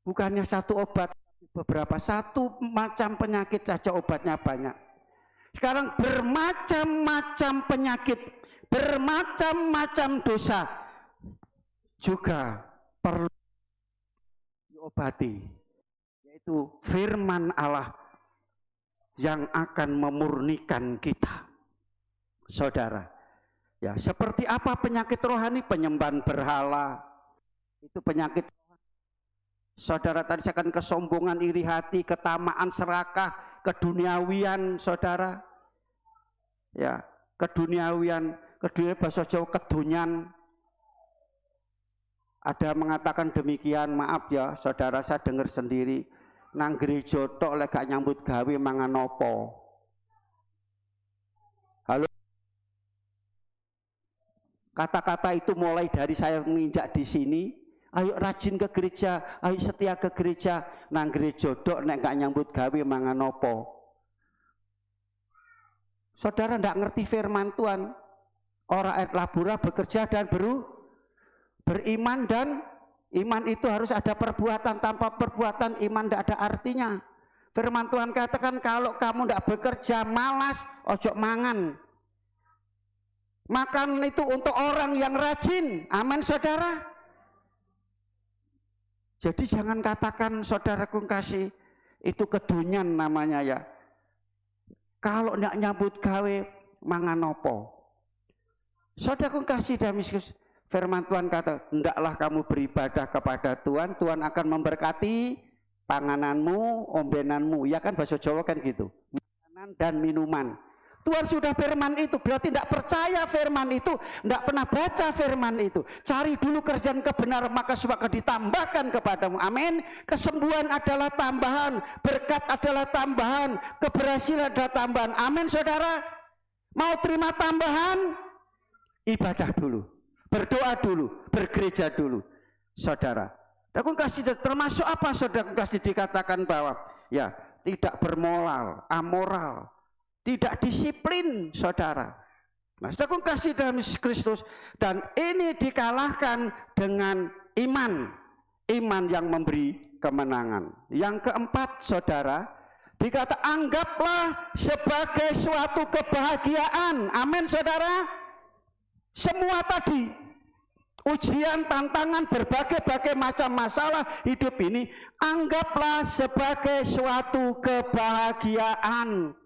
Bukannya satu obat, beberapa. Satu macam penyakit saja obatnya banyak. Sekarang bermacam-macam penyakit, bermacam-macam dosa juga perlu diobati, yaitu firman Allah yang akan memurnikan kita. Saudara, ya, seperti apa penyakit rohani? Penyembahan berhala, itu penyakit rohani. Saudara, tadi saya akan kesombongan, iri hati, ketamaan, serakah, keduniawian, saudara. Ya, keduniawian bahasa Jawa kedunyan. Ada mengatakan demikian, maaf ya saudara, saya dengar sendiri, nang gereja tok lek gak nyambut gawe mangan opo. Halo. Kata-kata itu mulai dari saya menginjak di sini. Ayo rajin ke gereja, ayo setia ke gereja, nang gereja tok nek gak nyambut gawe mangan opo. Saudara ndak ngerti firman Tuhan. Ora et labora, bekerja dan beriman, dan iman itu harus ada perbuatan. Tanpa perbuatan iman tidak ada artinya. Firman Tuhan katakan kalau kamu tidak bekerja, malas, ojo mangan. Makan itu untuk orang yang rajin. Amin, saudara. Jadi jangan katakan, saudaraku kasih, itu kedunyan namanya ya. Kalau tidak nyambut gawe mangan opo. Saudaraku kasih Damaskus, firman Tuhan kata, hendaklah kamu beribadah kepada Tuhan, Tuhan akan memberkati pangananmu, ombenanmu. Ya kan bahasa Jawa kan gitu. Makanan dan minuman. Tuhan sudah firman itu, berarti tidak percaya firman itu, tidak pernah baca firman itu. Cari dulu kerjaan kebenaran, maka semua akan ditambahkan kepadamu. Amin. Kesembuhan adalah tambahan, berkat adalah tambahan, keberhasilan adalah tambahan. Amin, saudara. Mau terima tambahan? Ibadah dulu, berdoa dulu, bergereja dulu, saudara. Aku kasih termasuk apa, saudara? Aku kasih dikatakan bahwa ya tidak bermoral, amoral, tidak disiplin, saudara. Nah, saudara, aku kasih dalam Kristus, dan ini dikalahkan dengan iman, iman yang memberi kemenangan. Yang keempat, saudara, Dikata anggaplah sebagai suatu kebahagiaan. Amin saudara. Semua tadi ujian, tantangan, berbagai macam masalah hidup ini anggaplah sebagai suatu kebahagiaan.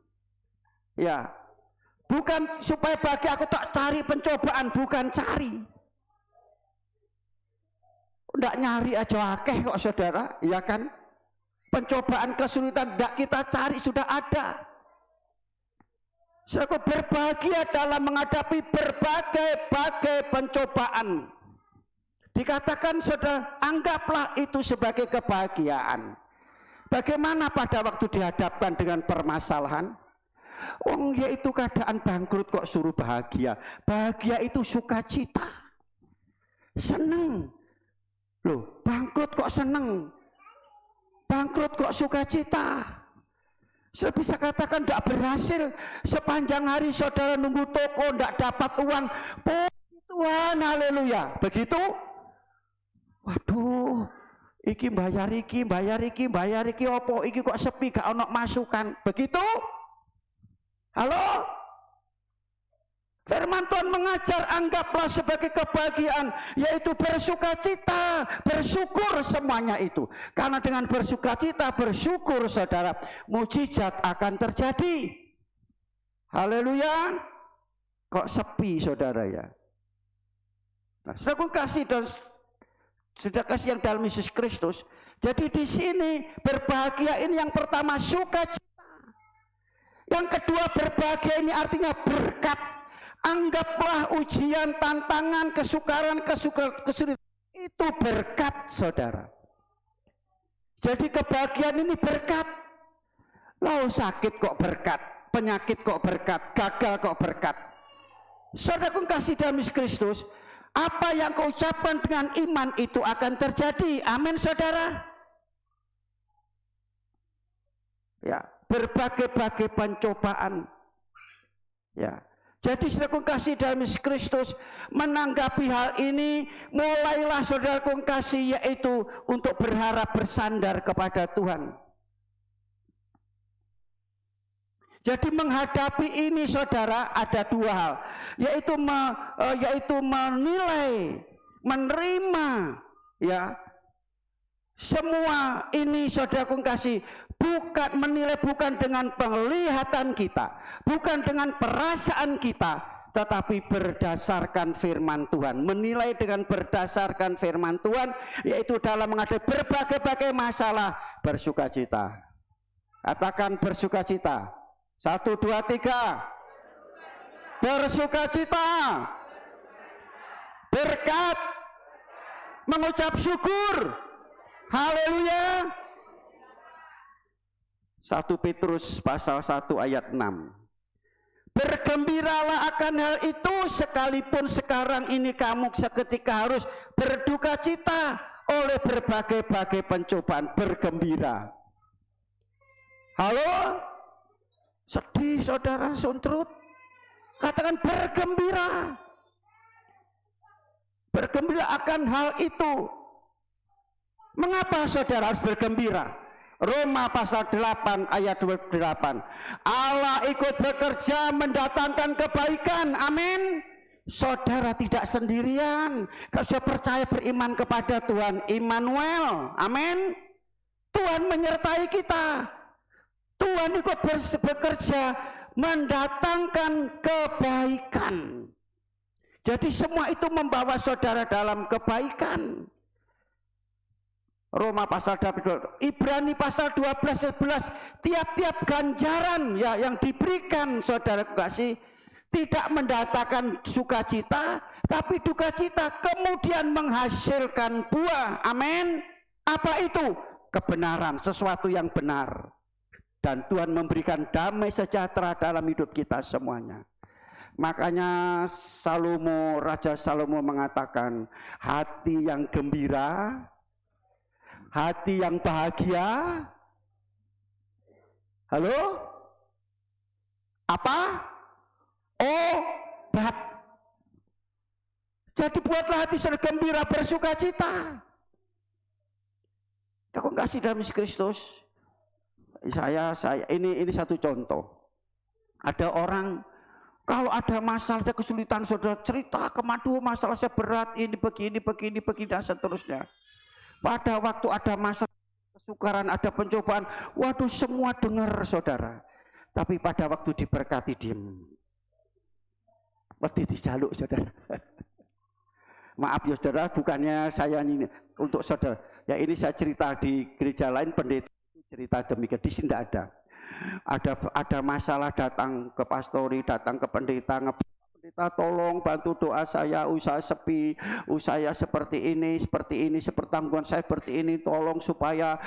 Ya, bukan supaya bahagia aku tak cari pencobaan, bukan cari. Nggak nyari aja akeh kok saudara, ya kan? Pencobaan, kesulitan tidak kita cari, sudah ada. Saudara, berbahagia dalam menghadapi berbagai pencobaan. Dikatakan saudara, anggaplah itu sebagai kebahagiaan. Bagaimana pada waktu dihadapkan dengan permasalahan? Yaitu keadaan bangkrut kok suruh bahagia. Bahagia itu sukacita. Seneng. Loh, bangkrut kok seneng. Bangkrut kok sukacita. Saya bisa katakan tidak berhasil. Sepanjang hari saudara nunggu toko, tidak dapat uang. Puji Tuhan, haleluya. Begitu? Waduh, iki bayar iki, opo iki kok sepi, gak ono masukan. Begitu? Halo? Firman Tuhan mengajar, anggaplah sebagai kebahagiaan, yaitu bersukacita, bersyukur semuanya itu. Karena dengan bersukacita, bersyukur saudara, mujizat akan terjadi. Haleluya. Kok sepi saudara ya? Nah, saudara kasih dan sudah kasih yang dalam Yesus Kristus. Jadi di sini berbahagia ini yang pertama sukacita. Yang kedua berbahagia ini artinya berkat. Anggaplah ujian, tantangan, kesukaran, kesulitan itu berkat saudara. Jadi kebahagiaan ini berkat. Lau sakit kok berkat, penyakit kok berkat, gagal kok berkat. Saudara kasih dalam Yesus Kristus, apa yang kau ucapkan dengan iman itu akan terjadi. Amin saudara. Ya, berbagai pencobaan. Ya. Jadi saudara kasih dalam Yesus Kristus menanggapi hal ini, mulailah saudara kasih yaitu untuk berharap bersandar kepada Tuhan. Jadi menghadapi ini saudara ada dua hal, yaitu menilai, menerima, ya. Semua ini saudara kasih bukan menilai, bukan dengan penglihatan kita, bukan dengan perasaan kita, tetapi berdasarkan firman Tuhan. Menilai dengan berdasarkan firman Tuhan, yaitu dalam menghadapi berbagai masalah, bersukacita. Katakan bersukacita. 1, 2, 3. Bersukacita. Berkat. Mengucap syukur. Haleluya. 1 Petrus pasal 1 ayat 6. Bergembiralah akan hal itu, sekalipun sekarang ini kamu seketika harus berduka cita oleh berbagai pencobaan. Bergembira. Halo? Sedih saudara, suntrut? Katakan bergembira. Bergembira akan hal itu. Mengapa saudara harus bergembira? Roma pasal 8 ayat 28. Allah ikut bekerja mendatangkan kebaikan. Amin. Saudara tidak sendirian. Kalau sudah percaya beriman kepada Tuhan Immanuel. Amin. Tuhan menyertai kita. Tuhan ikut bekerja mendatangkan kebaikan. Jadi semua itu membawa saudara dalam kebaikan. Roma pasal 8, Ibrani pasal 12:11, tiap-tiap ganjaran ya yang diberikan saudara kasih tidak mendatangkan sukacita, tapi duka cita, kemudian menghasilkan buah. Amin. Apa itu? Kebenaran, sesuatu yang benar. Dan Tuhan memberikan damai sejahtera dalam hidup kita semuanya. Makanya Raja Salomo mengatakan, hati yang gembira, hati yang bahagia. Halo? Apa? Obat. Jadi buatlah hati saudara gembira, bersuka cita. Aku kasih dalam Yesus Kristus. Ini satu contoh. Ada orang kalau ada masalah, ada kesulitan, saudara cerita kemadu, masalah saya berat, ini begini dan seterusnya. Pada waktu ada masalah, kesukaran, ada pencobaan, waduh semua dengar saudara. Tapi pada waktu diberkati diem. Waktu dijaluk saudara. Maaf ya saudara, bukannya saya ini untuk saudara. Ya ini saya cerita di gereja lain, pendeta cerita demikian, di sini tidak ada. Ada masalah, datang ke pastori, datang ke pendeta, pendeta tolong bantu doa saya, usaha sepi, usaha seperti ini, tanggungan saya seperti ini, tolong supaya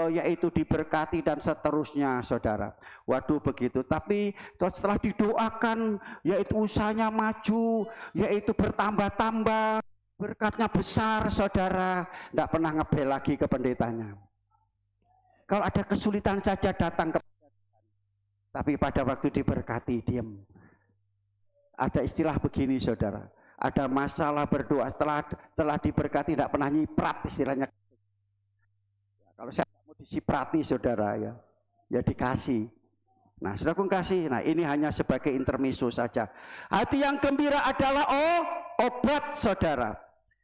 yaitu diberkati dan seterusnya saudara. Waduh begitu, tapi setelah didoakan yaitu usahanya maju, yaitu bertambah-tambah, berkatnya besar saudara, tidak pernah ngebel lagi ke pendetanya. Kalau ada kesulitan saja datang ke, tapi pada waktu diberkati diam. Ada istilah begini saudara, ada masalah berdoa setelah diberkati tidak pernah nyiprat istilahnya. Kalau saya mau disiprati saudara ya dikasih. Nah saudara kasih. Nah ini hanya sebagai intermezzo saja. Hati yang gembira adalah obat saudara.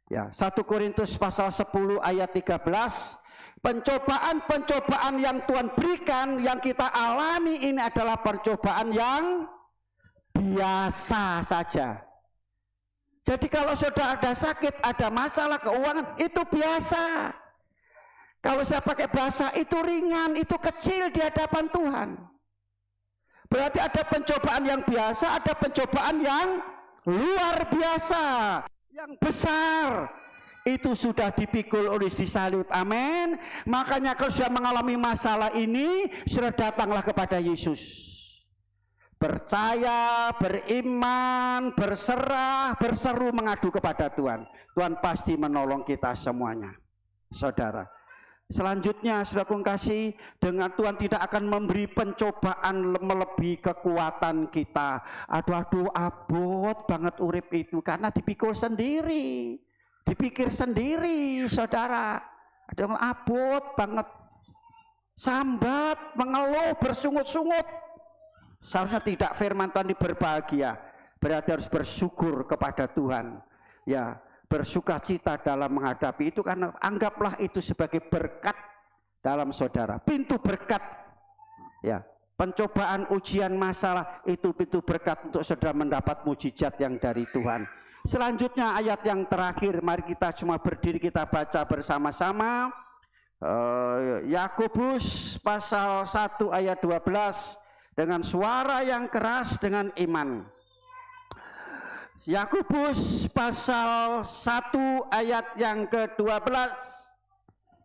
Ya 1 Korintus pasal 10 ayat 13. Pencobaan-pencobaan yang Tuhan berikan, yang kita alami ini adalah percobaan yang biasa saja. Jadi kalau saudara ada sakit, ada masalah keuangan, itu biasa. Kalau saya pakai bahasa itu ringan, itu kecil di hadapan Tuhan. Berarti ada pencobaan yang biasa, ada pencobaan yang luar biasa, yang besar. Itu sudah dipikul oleh disalib, amin. Makanya kalau sudah mengalami masalah ini, sudah datanglah kepada Yesus. Percaya, beriman, berserah, berseru mengadu kepada Tuhan. Tuhan pasti menolong kita semuanya, saudara. Selanjutnya, saudara kasih, dengan Tuhan tidak akan memberi pencobaan melebihi kekuatan kita. Aduh, abot banget urip itu, karena dipikul sendiri. Dipikir sendiri saudara, ada yang abot banget, sambat, mengeluh, bersungut-sungut. Seharusnya tidak, firman Tuhan ini berbahagia, berarti harus bersyukur kepada Tuhan, ya bersuka cita dalam menghadapi itu, karena anggaplah itu sebagai berkat dalam saudara, pintu berkat, ya pencobaan, ujian, masalah itu pintu berkat untuk saudara mendapat mujizat yang dari Tuhan. Selanjutnya ayat yang terakhir, mari kita cuma berdiri kita baca bersama-sama. Yakobus pasal 1 ayat 12, dengan suara yang keras dengan iman. Yakobus pasal 1 ayat yang ke-12.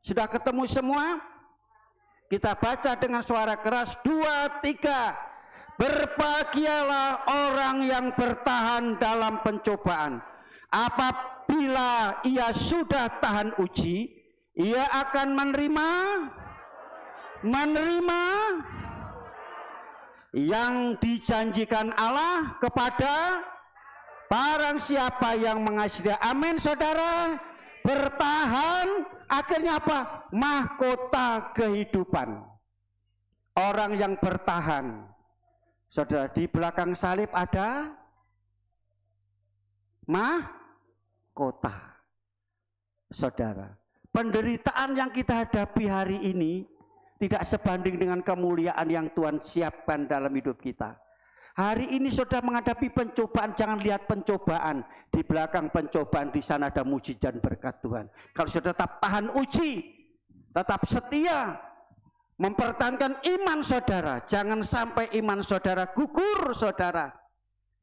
Sudah ketemu semua? Kita baca dengan suara keras, 2, 3. Berbahagialah orang yang bertahan dalam pencobaan. Apabila ia sudah tahan uji, ia akan menerima yang dijanjikan Allah kepada barang siapa yang mengasihi. Amin saudara. Bertahan akhirnya apa? Mahkota kehidupan. Orang yang bertahan. Saudara, di belakang salib ada mahkota. Saudara, penderitaan yang kita hadapi hari ini tidak sebanding dengan kemuliaan yang Tuhan siapkan dalam hidup kita. Hari ini saudara menghadapi pencobaan, jangan lihat pencobaan. Di belakang pencobaan di sana ada mujizat berkat Tuhan. Kalau saudara tetap tahan uji, tetap setia, mempertahankan iman saudara, jangan sampai iman saudara gugur saudara.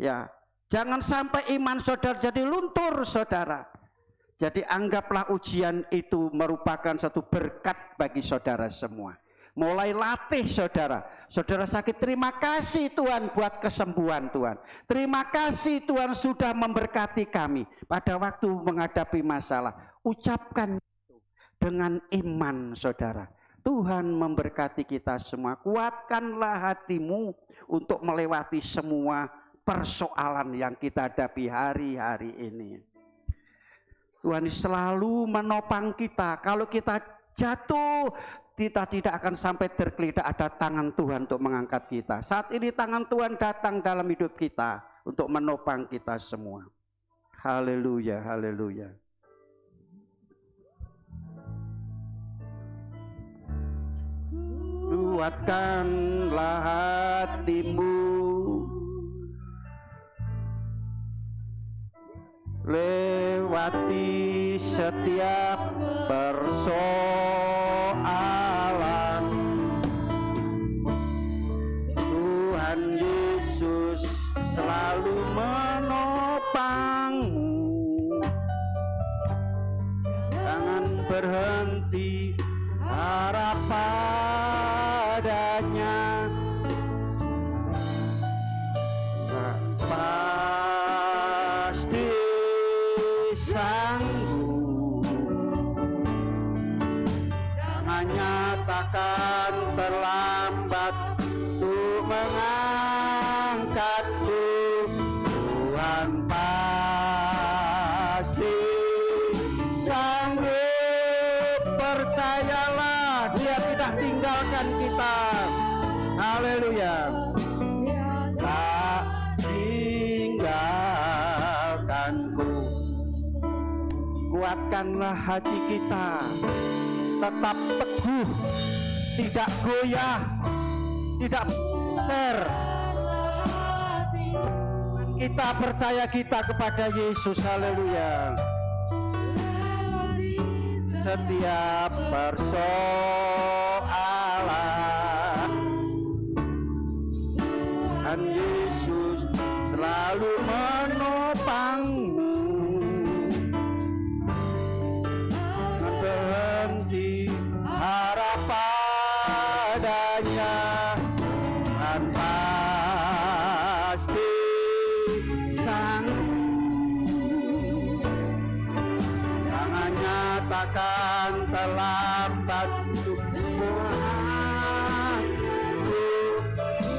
Ya, jangan sampai iman saudara jadi luntur saudara. Jadi anggaplah ujian itu merupakan satu berkat bagi saudara semua. Mulai latih saudara. Saudara sakit, terima kasih Tuhan buat kesembuhan Tuhan. Terima kasih Tuhan sudah memberkati kami pada waktu menghadapi masalah. Ucapkan itu dengan iman saudara. Tuhan memberkati kita semua. Kuatkanlah hatimu untuk melewati semua persoalan yang kita hadapi hari-hari ini. Tuhan selalu menopang kita. Kalau kita jatuh, kita tidak akan sampai tergeletak ada tangan Tuhan untuk mengangkat kita. Saat ini tangan Tuhan datang dalam hidup kita untuk menopang kita semua. Haleluya, haleluya. Kuatkanlah hatimu, lewati setiap persoalan. Tuhan Yesus selalu menopangmu. Jangan berhenti harap padanya. Pasti sanggup. Jangan nyatakan terlambat untuk mengangkatku. Tuhan pasti sanggup. Percayalah, Dia tidak tinggalkan kita. Haleluya. Tak tinggalkanku. Kuatkanlah hati kita, tetap teguh, tidak goyah, tidak ser. Kita percaya kita kepada Yesus. Haleluya. Setiap persoalan, Tuhan Yesus selalu menopangmu. Jangan berhenti harap padanya. Tuhan pasti sanggup. Jangan nyatakan terlambat untuk mengangkatku.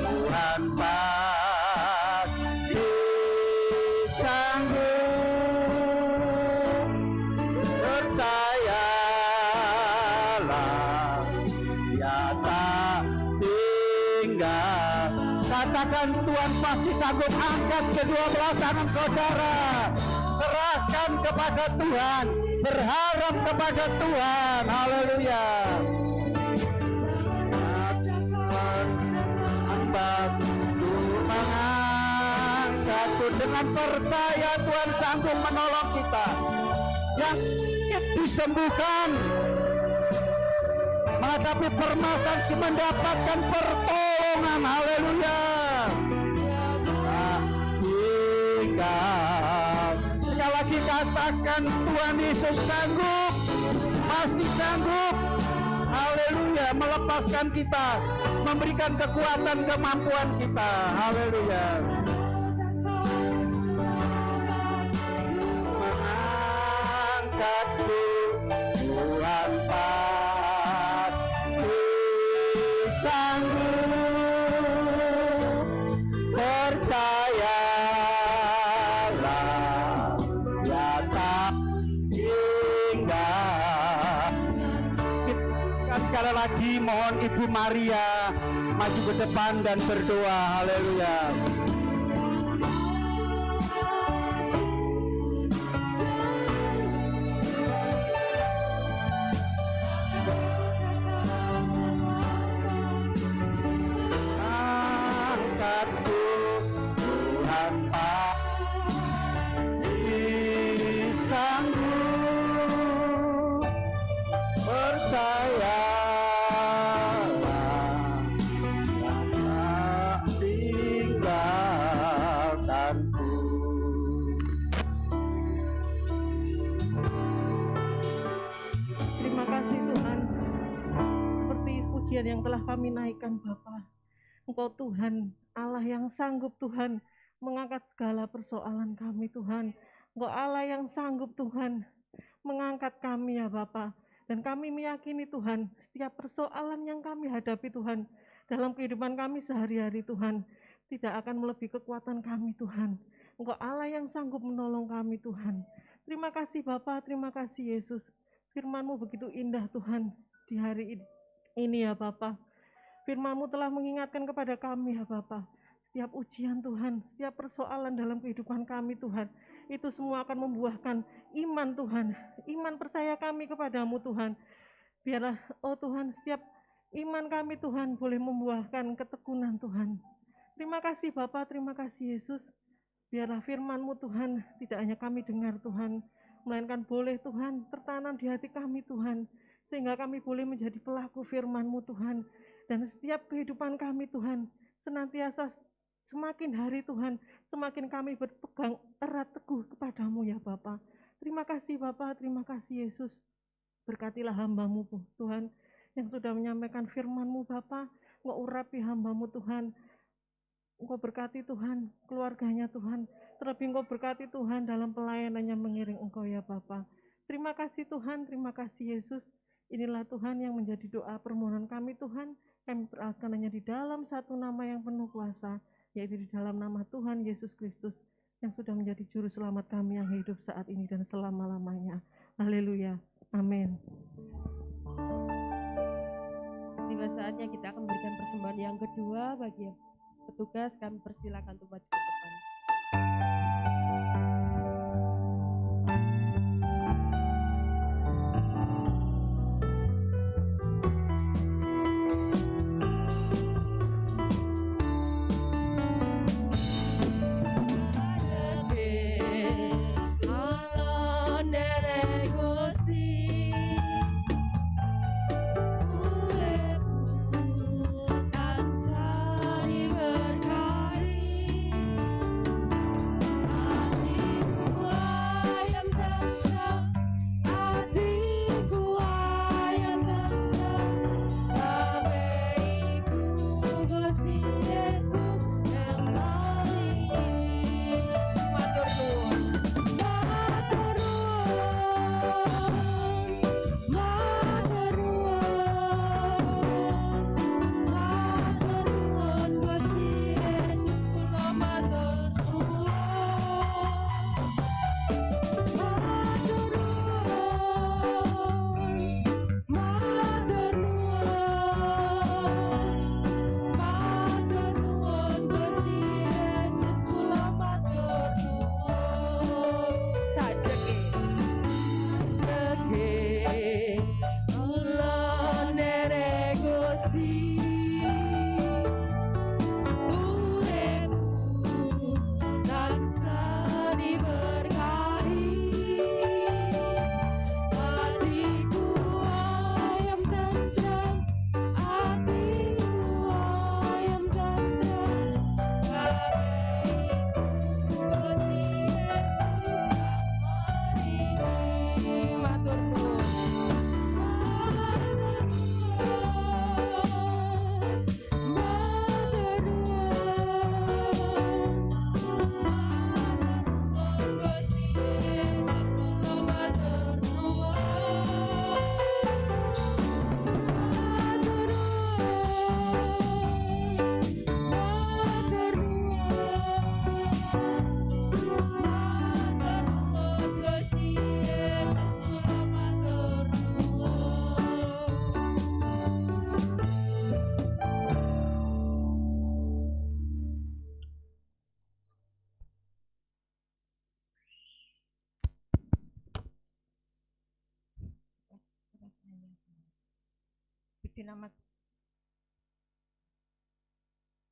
Tuhan pasti sanggup. Percayalah, Dia tak tinggal. Katakan Tuhan pasti sanggup. Angkat kedua belah tangan saudara, serahkan kepada Tuhan, berharap kepada Tuhan. Haleluya. Mengangkatku, dengan percaya Tuhan sanggup menolong kita. Yang sakit disembuhkan, menghadapi permasalahan mendapatkan pertolongan. Haleluya. Tinggal. Sekali lagi katakan Tuhan Yesus sanggup, pasti sanggup. Haleluya, melepaskan kita, memberikan kekuatan kemampuan kita. Haleluya. Mengangkatku, Tuhan pasti sanggup. Percayalah, Dia tak tinggal. Sekali lagi mohon Ibu Maria maju ke depan dan berdoa. Haleluya. Angkatku, Tuhan pasti sanggup. Percayalah, tak tinggalkanku. Terima kasih Tuhan, seperti pujian yang telah kami naikkan Bapa. Engkau Tuhan, Allah yang sanggup Tuhan, mengangkat segala persoalan kami Tuhan. Engkau Allah yang sanggup Tuhan, mengangkat kami ya Bapa. Dan kami meyakini Tuhan, setiap persoalan yang kami hadapi Tuhan, dalam kehidupan kami sehari-hari Tuhan, tidak akan melebihi kekuatan kami Tuhan. Engkau Allah yang sanggup menolong kami Tuhan. Terima kasih Bapa, terima kasih Yesus. Firman-Mu begitu indah Tuhan di hari ini ini ya Bapa. Firman-Mu telah mengingatkan kepada kami ya Bapa. Setiap ujian Tuhan, setiap persoalan dalam kehidupan kami Tuhan, itu semua akan membuahkan iman Tuhan. Iman percaya kami kepadamu Tuhan. Biarlah Tuhan, setiap iman kami Tuhan boleh membuahkan ketekunan Tuhan. Terima kasih Bapa, terima kasih Yesus. Biarlah firman-Mu Tuhan tidak hanya kami dengar Tuhan, melainkan boleh Tuhan tertanam di hati kami Tuhan, sehingga kami boleh menjadi pelaku firman-Mu Tuhan. Dan setiap kehidupan kami Tuhan senantiasa semakin hari Tuhan, semakin kami berpegang erat teguh kepadamu ya Bapa. Terima kasih Bapa, terima kasih Yesus. Berkatilah hamba-Mu Tuhan yang sudah menyampaikan firman-Mu Bapa. Engkau urapi hamba-Mu Tuhan. Engkau berkati Tuhan keluarganya Tuhan. Terlebih Engkau berkati Tuhan dalam pelayanannya mengiring Engkau ya Bapa. Terima kasih Tuhan, terima kasih Yesus. Inilah Tuhan yang menjadi doa permohonan kami Tuhan. Kami beraskan hanya di dalam satu nama yang penuh kuasa, yaitu di dalam nama Tuhan Yesus Kristus yang sudah menjadi juru selamat kami yang hidup saat ini dan selama-lamanya. Haleluya. Amin. Tiba saatnya kita akan memberikan persembahan yang kedua bagi petugas. Kami persilakan untuk maju ke depan.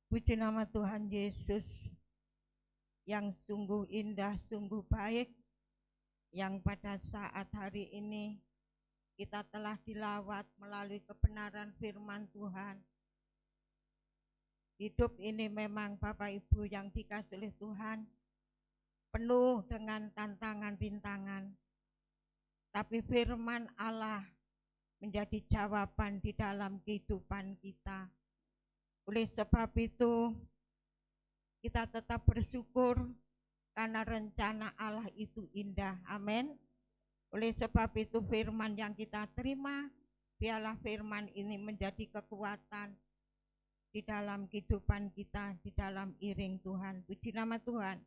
Puji nama Tuhan Yesus yang sungguh indah, sungguh baik, yang pada saat hari ini kita telah dilawat melalui kebenaran firman Tuhan. Hidup ini memang Bapak Ibu yang dikasih oleh Tuhan penuh dengan tantangan rintangan, tapi firman Allah menjadi jawaban di dalam kehidupan kita. Oleh sebab itu kita tetap bersyukur karena rencana Allah itu indah. Amin. Oleh sebab itu firman yang kita terima, biarlah firman ini menjadi kekuatan di dalam kehidupan kita, di dalam iring Tuhan. Puji nama Tuhan.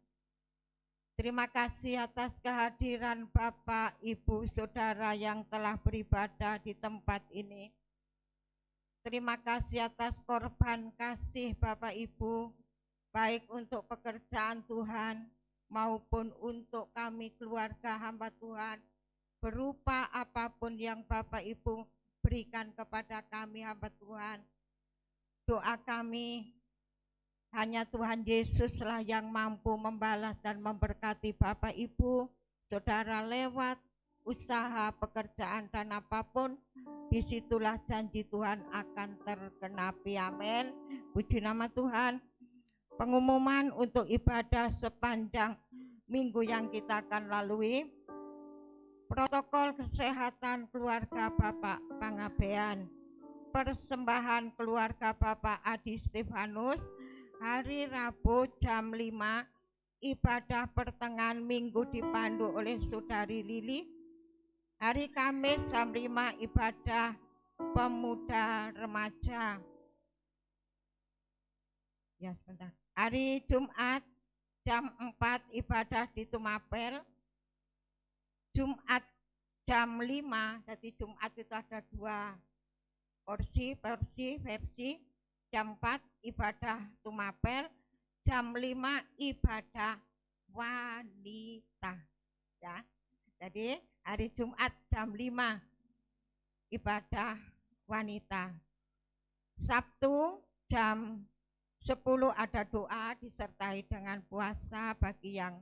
Terima kasih atas kehadiran Bapak, Ibu, Saudara yang telah beribadah di tempat ini. Terima kasih atas korban kasih Bapak Ibu, baik untuk pekerjaan Tuhan maupun untuk kami keluarga hamba Tuhan, berupa apapun yang Bapak Ibu berikan kepada kami hamba Tuhan. Doa kami, hanya Tuhan Yesuslah yang mampu membalas dan memberkati Bapak Ibu, saudara lewat usaha, pekerjaan dan apapun. Disitulah janji Tuhan akan tergenapi. Amin. Puji nama Tuhan. Pengumuman untuk ibadah sepanjang minggu yang kita akan lalui. Protokol kesehatan keluarga Bapak Pangabean. Persembahan keluarga Bapak Adi Stefanus hari Rabu jam 5, ibadah pertengahan minggu dipandu oleh Saudari Lili. Hari Kamis jam 5 ibadah pemuda remaja. Ya, sebentar. Hari Jumat jam 4 ibadah di Tumapel. Jumat jam 5, jadi Jumat itu ada 2 versi. Jam 4 ibadah Tumapel, jam 5 ibadah wanita. Ya. Jadi hari Jumat jam 5 ibadah wanita. Sabtu jam 10 ada doa disertai dengan puasa bagi yang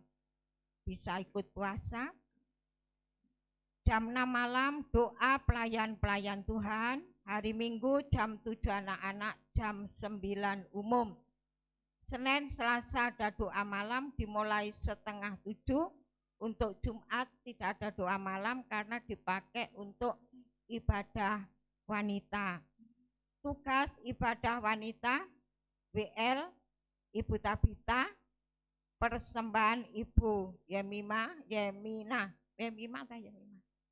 bisa ikut puasa. Jam 6 malam doa pelayan-pelayan Tuhan. Hari Minggu jam 7 anak-anak, jam 9 umum. Senin, Selasa ada doa malam dimulai setengah 7. Untuk Jumat tidak ada doa malam karena dipakai untuk ibadah wanita. Tugas ibadah wanita, WL, Ibu Tabita, persembahan Ibu Yemina,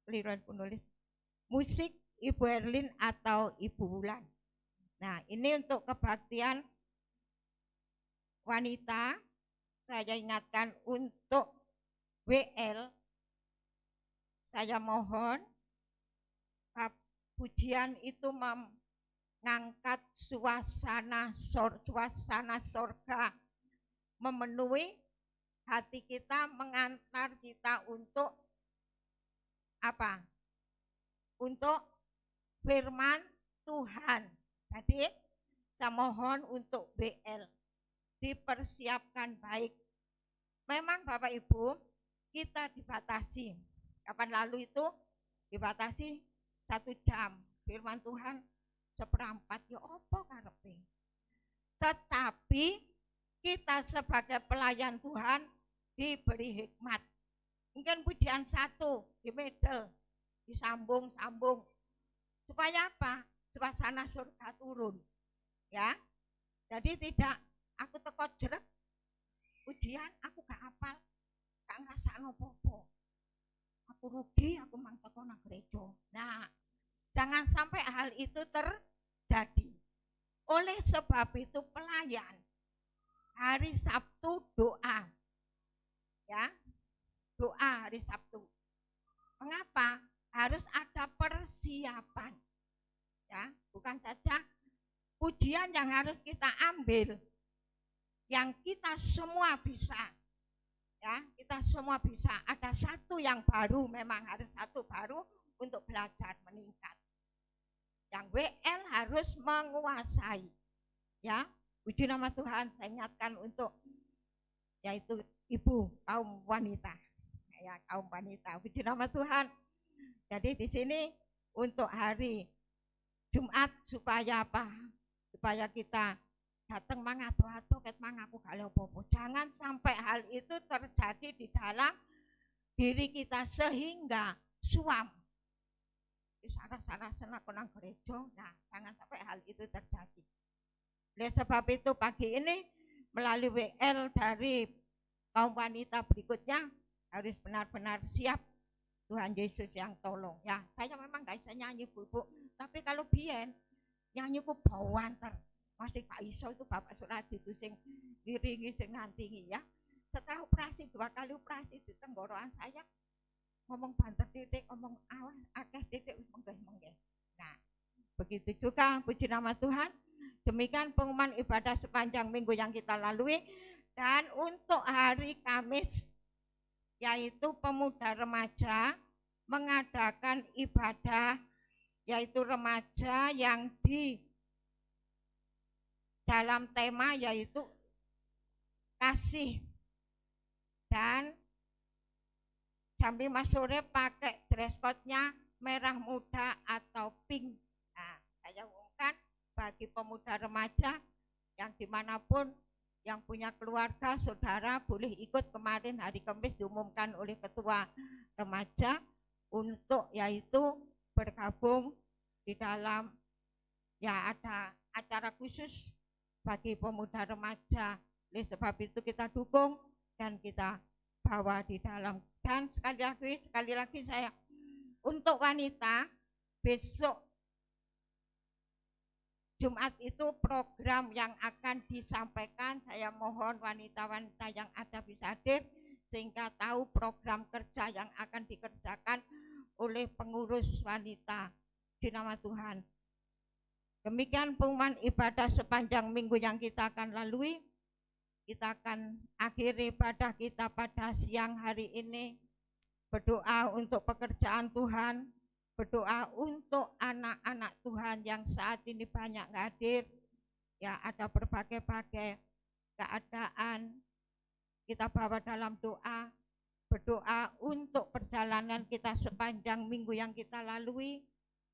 keliruan penulis. Musik Ibu Erlin atau Ibu Wulan. Nah, ini untuk kebaktian wanita. Saya ingatkan untuk WL, saya mohon pujian itu mengangkat suasana sorga, memenuhi hati kita, mengantar kita untuk apa? Untuk firman Tuhan. Jadi saya mohon untuk WL dipersiapkan baik. Memang Bapak Ibu kita dibatasi. Kapan lalu itu dibatasi 1 jam. Firman Tuhan 1/4 ya opo karepe. Tetapi kita sebagai pelayan Tuhan diberi hikmat. Mungkin pujian 1 di middle disambung-sambung. Supaya apa? Suasana surga turun. Ya. Jadi tidak aku teko jerek ujian aku gak hafal, gak ngrasakno apa-apa. Aku rugi, aku mang teko nang gereja. Nah, jangan sampai hal itu terjadi. Oleh sebab itu pelayan hari Sabtu doa. Ya. Doa hari Sabtu. Mengapa? Harus ada persiapan. Ya, bukan saja pujian yang harus kita ambil, yang kita semua bisa. Ya, kita semua bisa. Ada 1 yang baru, memang harus 1 baru untuk belajar meningkat. Yang WL harus menguasai. Ya, puji nama Tuhan. Saya ingatkan untuk yaitu ibu kaum wanita. Ya, kaum wanita. Puji nama Tuhan. Jadi di sini untuk hari Jumat supaya apa? Supaya kita datang mangato-ato ket mangaku gak apa-apa. Jangan sampai hal itu terjadi di dalam diri kita sehingga suam. Di sana-sana nang gereja. Nah, jangan sampai hal itu terjadi. Oleh sebab itu pagi ini melalui WL dari kaum wanita berikutnya harus benar-benar siap. Tuhan Yesus yang tolong. Ya, saya memang gak bisa nyanyi Bu, tapi kalau biyen nyanyi ku bawanter. Masih gak iso itu Bapak Suradi itu sing ngiringi sing ngantingi ya. Setelah operasi 2 kali operasi di tenggorokan saya ngomong banter titik, ngomong awas akeh titik wis menggeh-menggeh. Nah, Begitu juga puji nama Tuhan. Demikian pengumuman ibadah sepanjang minggu yang kita lalui. Dan untuk hari Kamis, yaitu pemuda remaja mengadakan ibadah, yaitu remaja yang di dalam tema yaitu kasih. Dan jam 5 sore pakai dress code-nya merah muda atau pink. Nah, saya umumkan bagi pemuda remaja yang dimanapun yang punya keluarga, saudara boleh ikut. Kemarin hari Kamis diumumkan oleh ketua remaja untuk yaitu bergabung di dalam ya ada acara khusus bagi pemuda remaja. Oleh sebab itu kita dukung dan kita bawa di dalam. Dan sekali lagi saya untuk wanita besok Jumat itu program yang akan disampaikan. Saya mohon wanita-wanita yang ada bisa hadir sehingga tahu program kerja yang akan dikerjakan oleh pengurus wanita di nama Tuhan. Demikian pengumuman ibadah sepanjang minggu yang kita akan lalui. Kita akan akhiri ibadah kita pada siang hari ini. Berdoa untuk pekerjaan Tuhan, berdoa untuk anak-anak Tuhan yang saat ini banyak nggak hadir. Ya ada berbagai-bagai keadaan. Kita bawa dalam doa. Berdoa untuk perjalanan kita sepanjang minggu yang kita lalui.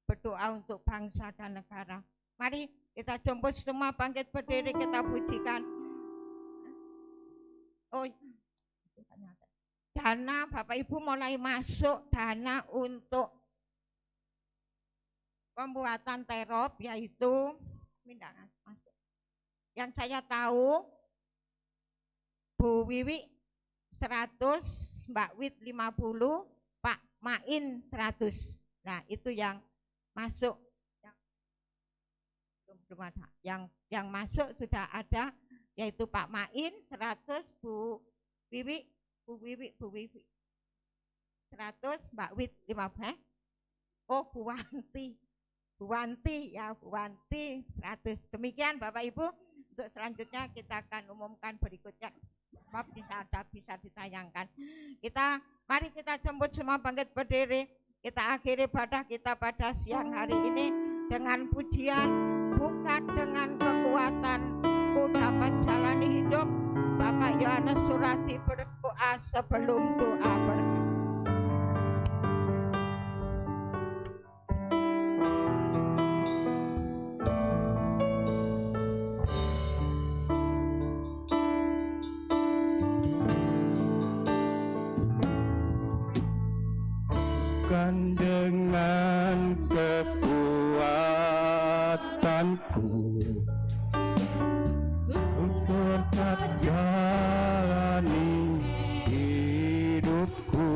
Berdoa untuk bangsa dan negara. Mari kita jemput semua bangkit berdiri, kita pujikan. Oh, dana Bapak Ibu mulai masuk dana untuk pembuatan terop, yaitu yang saya tahu Bu Wiwi 100, Mbak Wit 50, Pak Main 100. Nah itu yang masuk, belum ada. Yang masuk sudah ada, yaitu Pak Main 100, Bu Wiwi 100, Mbak Wit 50. Oh Bu Wanti ya, Bu Wanti 100. Demikian Bapak Ibu. Untuk selanjutnya kita akan umumkan berikutnya. Maaf bisa ditayangkan. Mari kita jemput semua bangkit berdiri. Kita akhiri ibadah kita pada siang hari ini dengan pujian, bukan dengan kekuatan ku dapat jalani hidup. Bapak Yohanes Surati berdoa sebelum doa berkat. Bukan dengan kekuatanku untuk tetap jalani hidupku,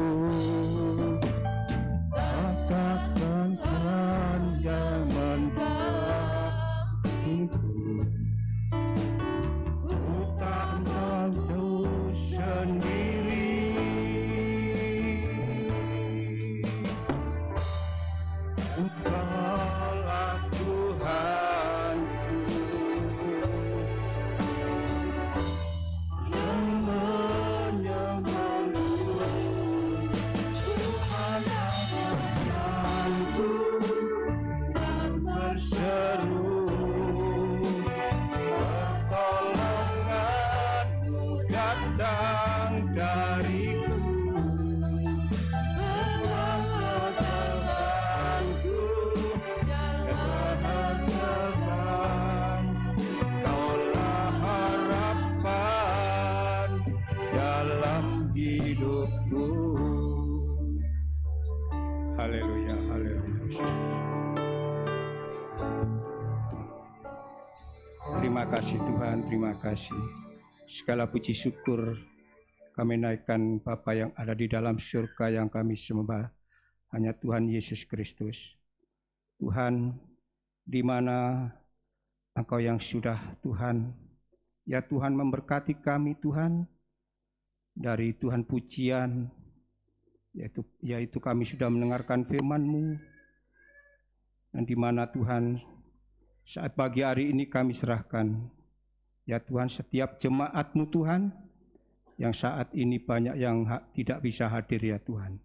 katakan Tuhan yang mendampingku. Ku tak mampu sendiri. Engkaulah Tuhanku yang menyembuhku, Tuhan Tuhanku, dan berseru pertolonganmu datang dariku. Haleluya, haleluya. Terima kasih Tuhan, terima kasih. Segala puji syukur kami naikkan Bapa yang ada di dalam surga yang kami sembah, hanya Tuhan Yesus Kristus. Tuhan, di mana Engkau yang sudah Tuhan, ya Tuhan memberkati kami Tuhan, dari Tuhan pujian, yaitu kami sudah mendengarkan firman-Mu, dan di mana Tuhan saat pagi hari ini kami serahkan, ya Tuhan, setiap jemaat-Mu Tuhan, yang saat ini banyak yang tidak bisa hadir ya Tuhan.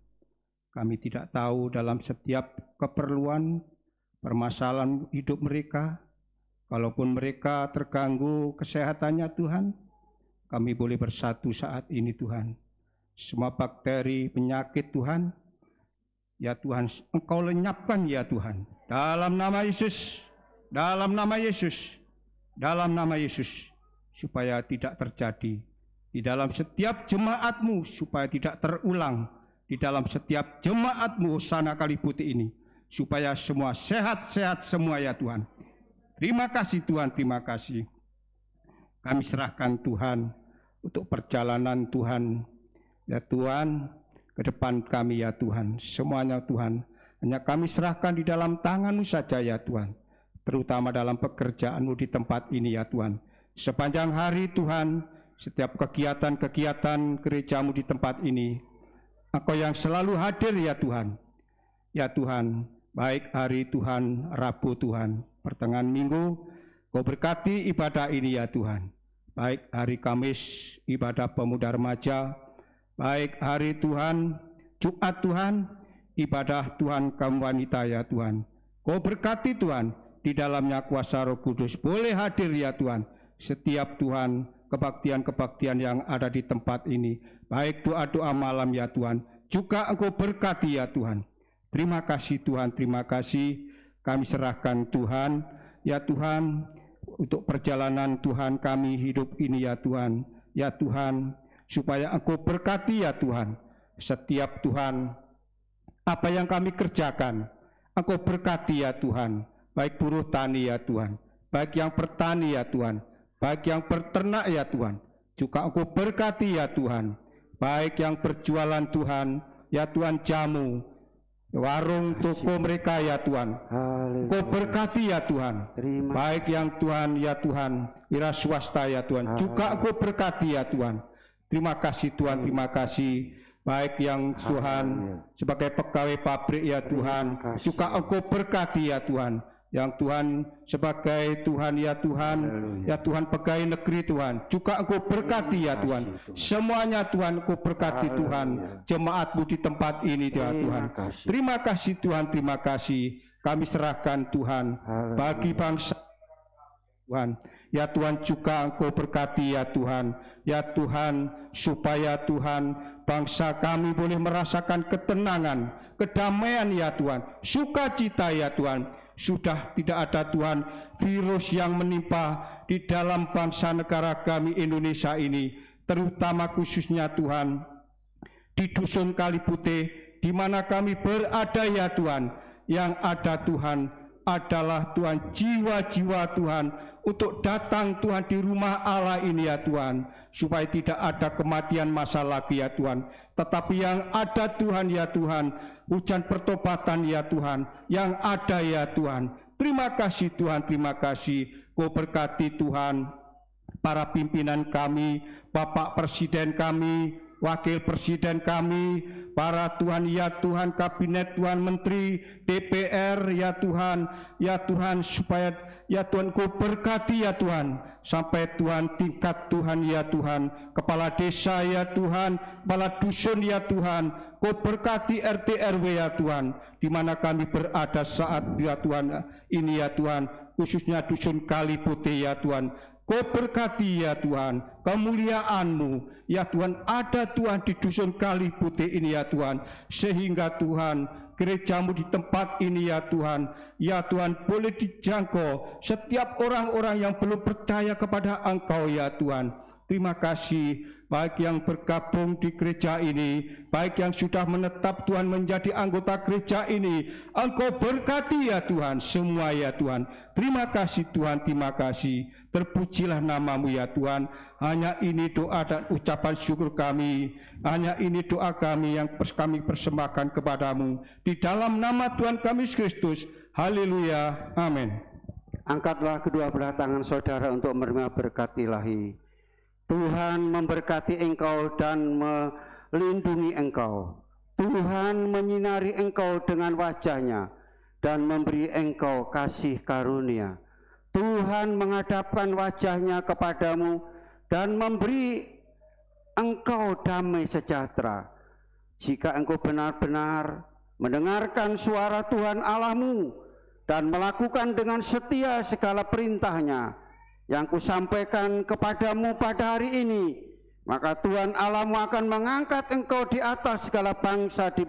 Kami tidak tahu dalam setiap keperluan, permasalahan hidup mereka, kalaupun mereka terganggu kesehatannya Tuhan, kami boleh bersatu saat ini Tuhan. Semua bakteri, penyakit Tuhan, ya Tuhan, Engkau lenyapkan ya Tuhan. Dalam nama Yesus, dalam nama Yesus, dalam nama Yesus, supaya tidak terjadi di dalam setiap jemaat-Mu, supaya tidak terulang di dalam setiap jemaat-Mu Hosana Kali Putih ini, supaya semua sehat-sehat semua ya Tuhan. Terima kasih Tuhan, terima kasih. Kami serahkan Tuhan untuk perjalanan Tuhan, ya Tuhan, ke depan kami ya Tuhan. Semuanya Tuhan, hanya kami serahkan di dalam tangan-Mu saja ya Tuhan. Terutama dalam pekerjaan-Mu di tempat ini ya Tuhan. Sepanjang hari Tuhan, setiap kegiatan-kegiatan gereja-Mu di tempat ini, Engkau yang selalu hadir ya Tuhan. Ya Tuhan, baik hari Tuhan, Rabu Tuhan, pertengahan minggu, Kau berkati ibadah ini ya Tuhan. Baik hari Kamis, ibadah pemuda remaja, baik hari Tuhan, Jumat Tuhan, ibadah Tuhan kaum wanita ya Tuhan. Kau berkati Tuhan, di dalamnya kuasa Roh Kudus boleh hadir ya Tuhan. Setiap Tuhan, kebaktian-kebaktian yang ada di tempat ini, baik doa-doa malam ya Tuhan, juga Engkau berkati ya Tuhan. Terima kasih Tuhan, terima kasih. Kami serahkan Tuhan, ya Tuhan, untuk perjalanan Tuhan kami hidup ini ya Tuhan. Ya Tuhan, supaya Engkau berkati ya Tuhan. Setiap Tuhan, apa yang kami kerjakan, Engkau berkati ya Tuhan. Baik buruh tani ya Tuhan, baik yang bertani ya Tuhan, baik yang berternak ya Tuhan, juga Engkau berkati ya Tuhan. Baik yang berjualan Tuhan, ya Tuhan, jamu, warung, toko mereka ya Tuhan, Engkau berkati ya Tuhan. Baik yang Tuhan, ya Tuhan, wira swasta ya Tuhan, juga Engkau berkati ya Tuhan. Terima kasih Tuhan, terima kasih. Baik yang Tuhan sebagai pegawai pabrik ya Tuhan, juga Engkau berkati ya Tuhan. Yang Tuhan sebagai Tuhan ya Tuhan, ya Tuhan pegawai negeri Tuhan, juga Engkau berkati ya Tuhan. Semuanya Tuhan Engkau berkati Tuhan, jemaat-Mu di tempat ini ya Tuhan. Terima kasih Tuhan, terima kasih. Kami serahkan Tuhan bagi bangsa Tuhan. Ya Tuhan, juga Engkau berkati ya Tuhan. Ya Tuhan, supaya Tuhan bangsa kami boleh merasakan ketenangan, kedamaian ya Tuhan, sukacita ya Tuhan. Sudah tidak ada Tuhan virus yang menimpa di dalam bangsa negara kami Indonesia ini, terutama khususnya Tuhan di Dusun Kali Putih, di mana kami berada ya Tuhan. Yang ada Tuhan adalah Tuhan jiwa-jiwa Tuhan untuk datang Tuhan di rumah Allah ini ya Tuhan, supaya tidak ada kematian masa lagi ya Tuhan, tetapi yang ada Tuhan ya Tuhan, hujan pertobatan ya Tuhan, yang ada ya Tuhan. Terima kasih Tuhan, terima kasih. Kau berkati Tuhan para pimpinan kami, Bapak Presiden kami, Wakil Presiden kami, para Tuhan ya Tuhan, Kabinet Tuhan, Menteri, DPR ya Tuhan, supaya ya Tuhan Kau berkati ya Tuhan, sampai Tuhan tingkat Tuhan ya Tuhan, kepala desa ya Tuhan, kepala dusun ya Tuhan, Kau berkati RT RW ya Tuhan, di mana kami berada saat ya Tuhan ini ya Tuhan, khususnya Dusun Kali Putih ya Tuhan. Kau berkati ya Tuhan, kemuliaan-Mu ya Tuhan ada Tuhan di Dusun Kali Putih ini ya Tuhan, sehingga Tuhan gereja-Mu di tempat ini ya Tuhan boleh dijangkau setiap orang-orang yang belum percaya kepada Engkau ya Tuhan. Terima kasih, baik yang bergabung di gereja ini, baik yang sudah menetap Tuhan menjadi anggota gereja ini, Engkau berkati ya Tuhan semua ya Tuhan. Terima kasih Tuhan, terima kasih. Terpujilah nama-Mu ya Tuhan. Hanya ini doa dan ucapan syukur kami, hanya ini doa kami yang kami persembahkan kepada-Mu di dalam nama Tuhan kami Yesus Kristus. Haleluya, amin. Angkatlah kedua belah tangan saudara untuk menerima berkat ilahi. Tuhan memberkati engkau dan melindungi engkau. Tuhan menyinari engkau dengan wajah-Nya dan memberi engkau kasih karunia. Tuhan menghadapkan wajahnya kepadamu dan memberi engkau damai sejahtera. Jika engkau benar-benar mendengarkan suara Tuhan Allahmu dan melakukan dengan setia segala perintahnya yang kusampaikan kepadamu pada hari ini, maka Tuhan Allahmu akan mengangkat engkau di atas segala bangsa di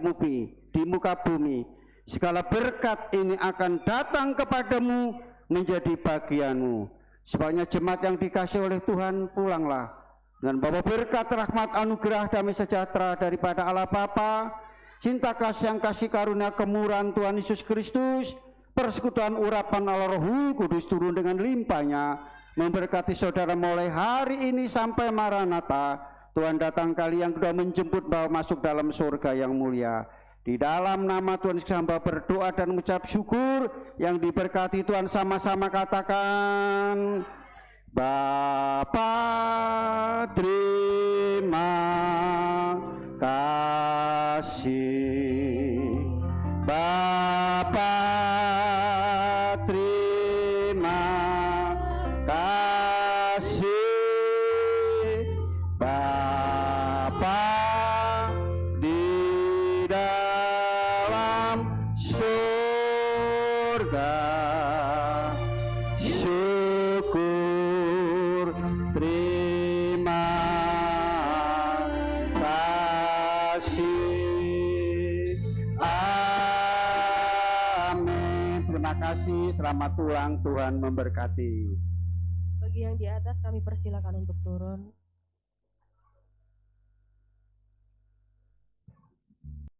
muka bumi. Segala berkat ini akan datang kepadamu menjadi bagianmu. Sebabnya jemaat yang dikasihi oleh Tuhan, pulanglah dengan bawa berkat, rahmat, anugerah, damai sejahtera daripada Allah Bapa, cinta kasih yang kasih karunia kemurahan Tuhan Yesus Kristus, persekutuan urapan Allah Roh Kudus turun dengan limpahnya, memberkati saudara mulai hari ini sampai Maranatha. Tuhan datang kali yang kedua menjemput bahwa masuk dalam surga yang mulia. Di dalam nama Tuhan Yesus hamba berdoa dan mengucap syukur. Yang diberkati Tuhan sama-sama katakan, Bapa terima kasih, Bapa terima kasih, Bapa di dalam surga, syukur terima kasih. Amin. Terima kasih, selamat pulang, Tuhan memberkati. Bagi yang di atas kami persilakan untuk turun.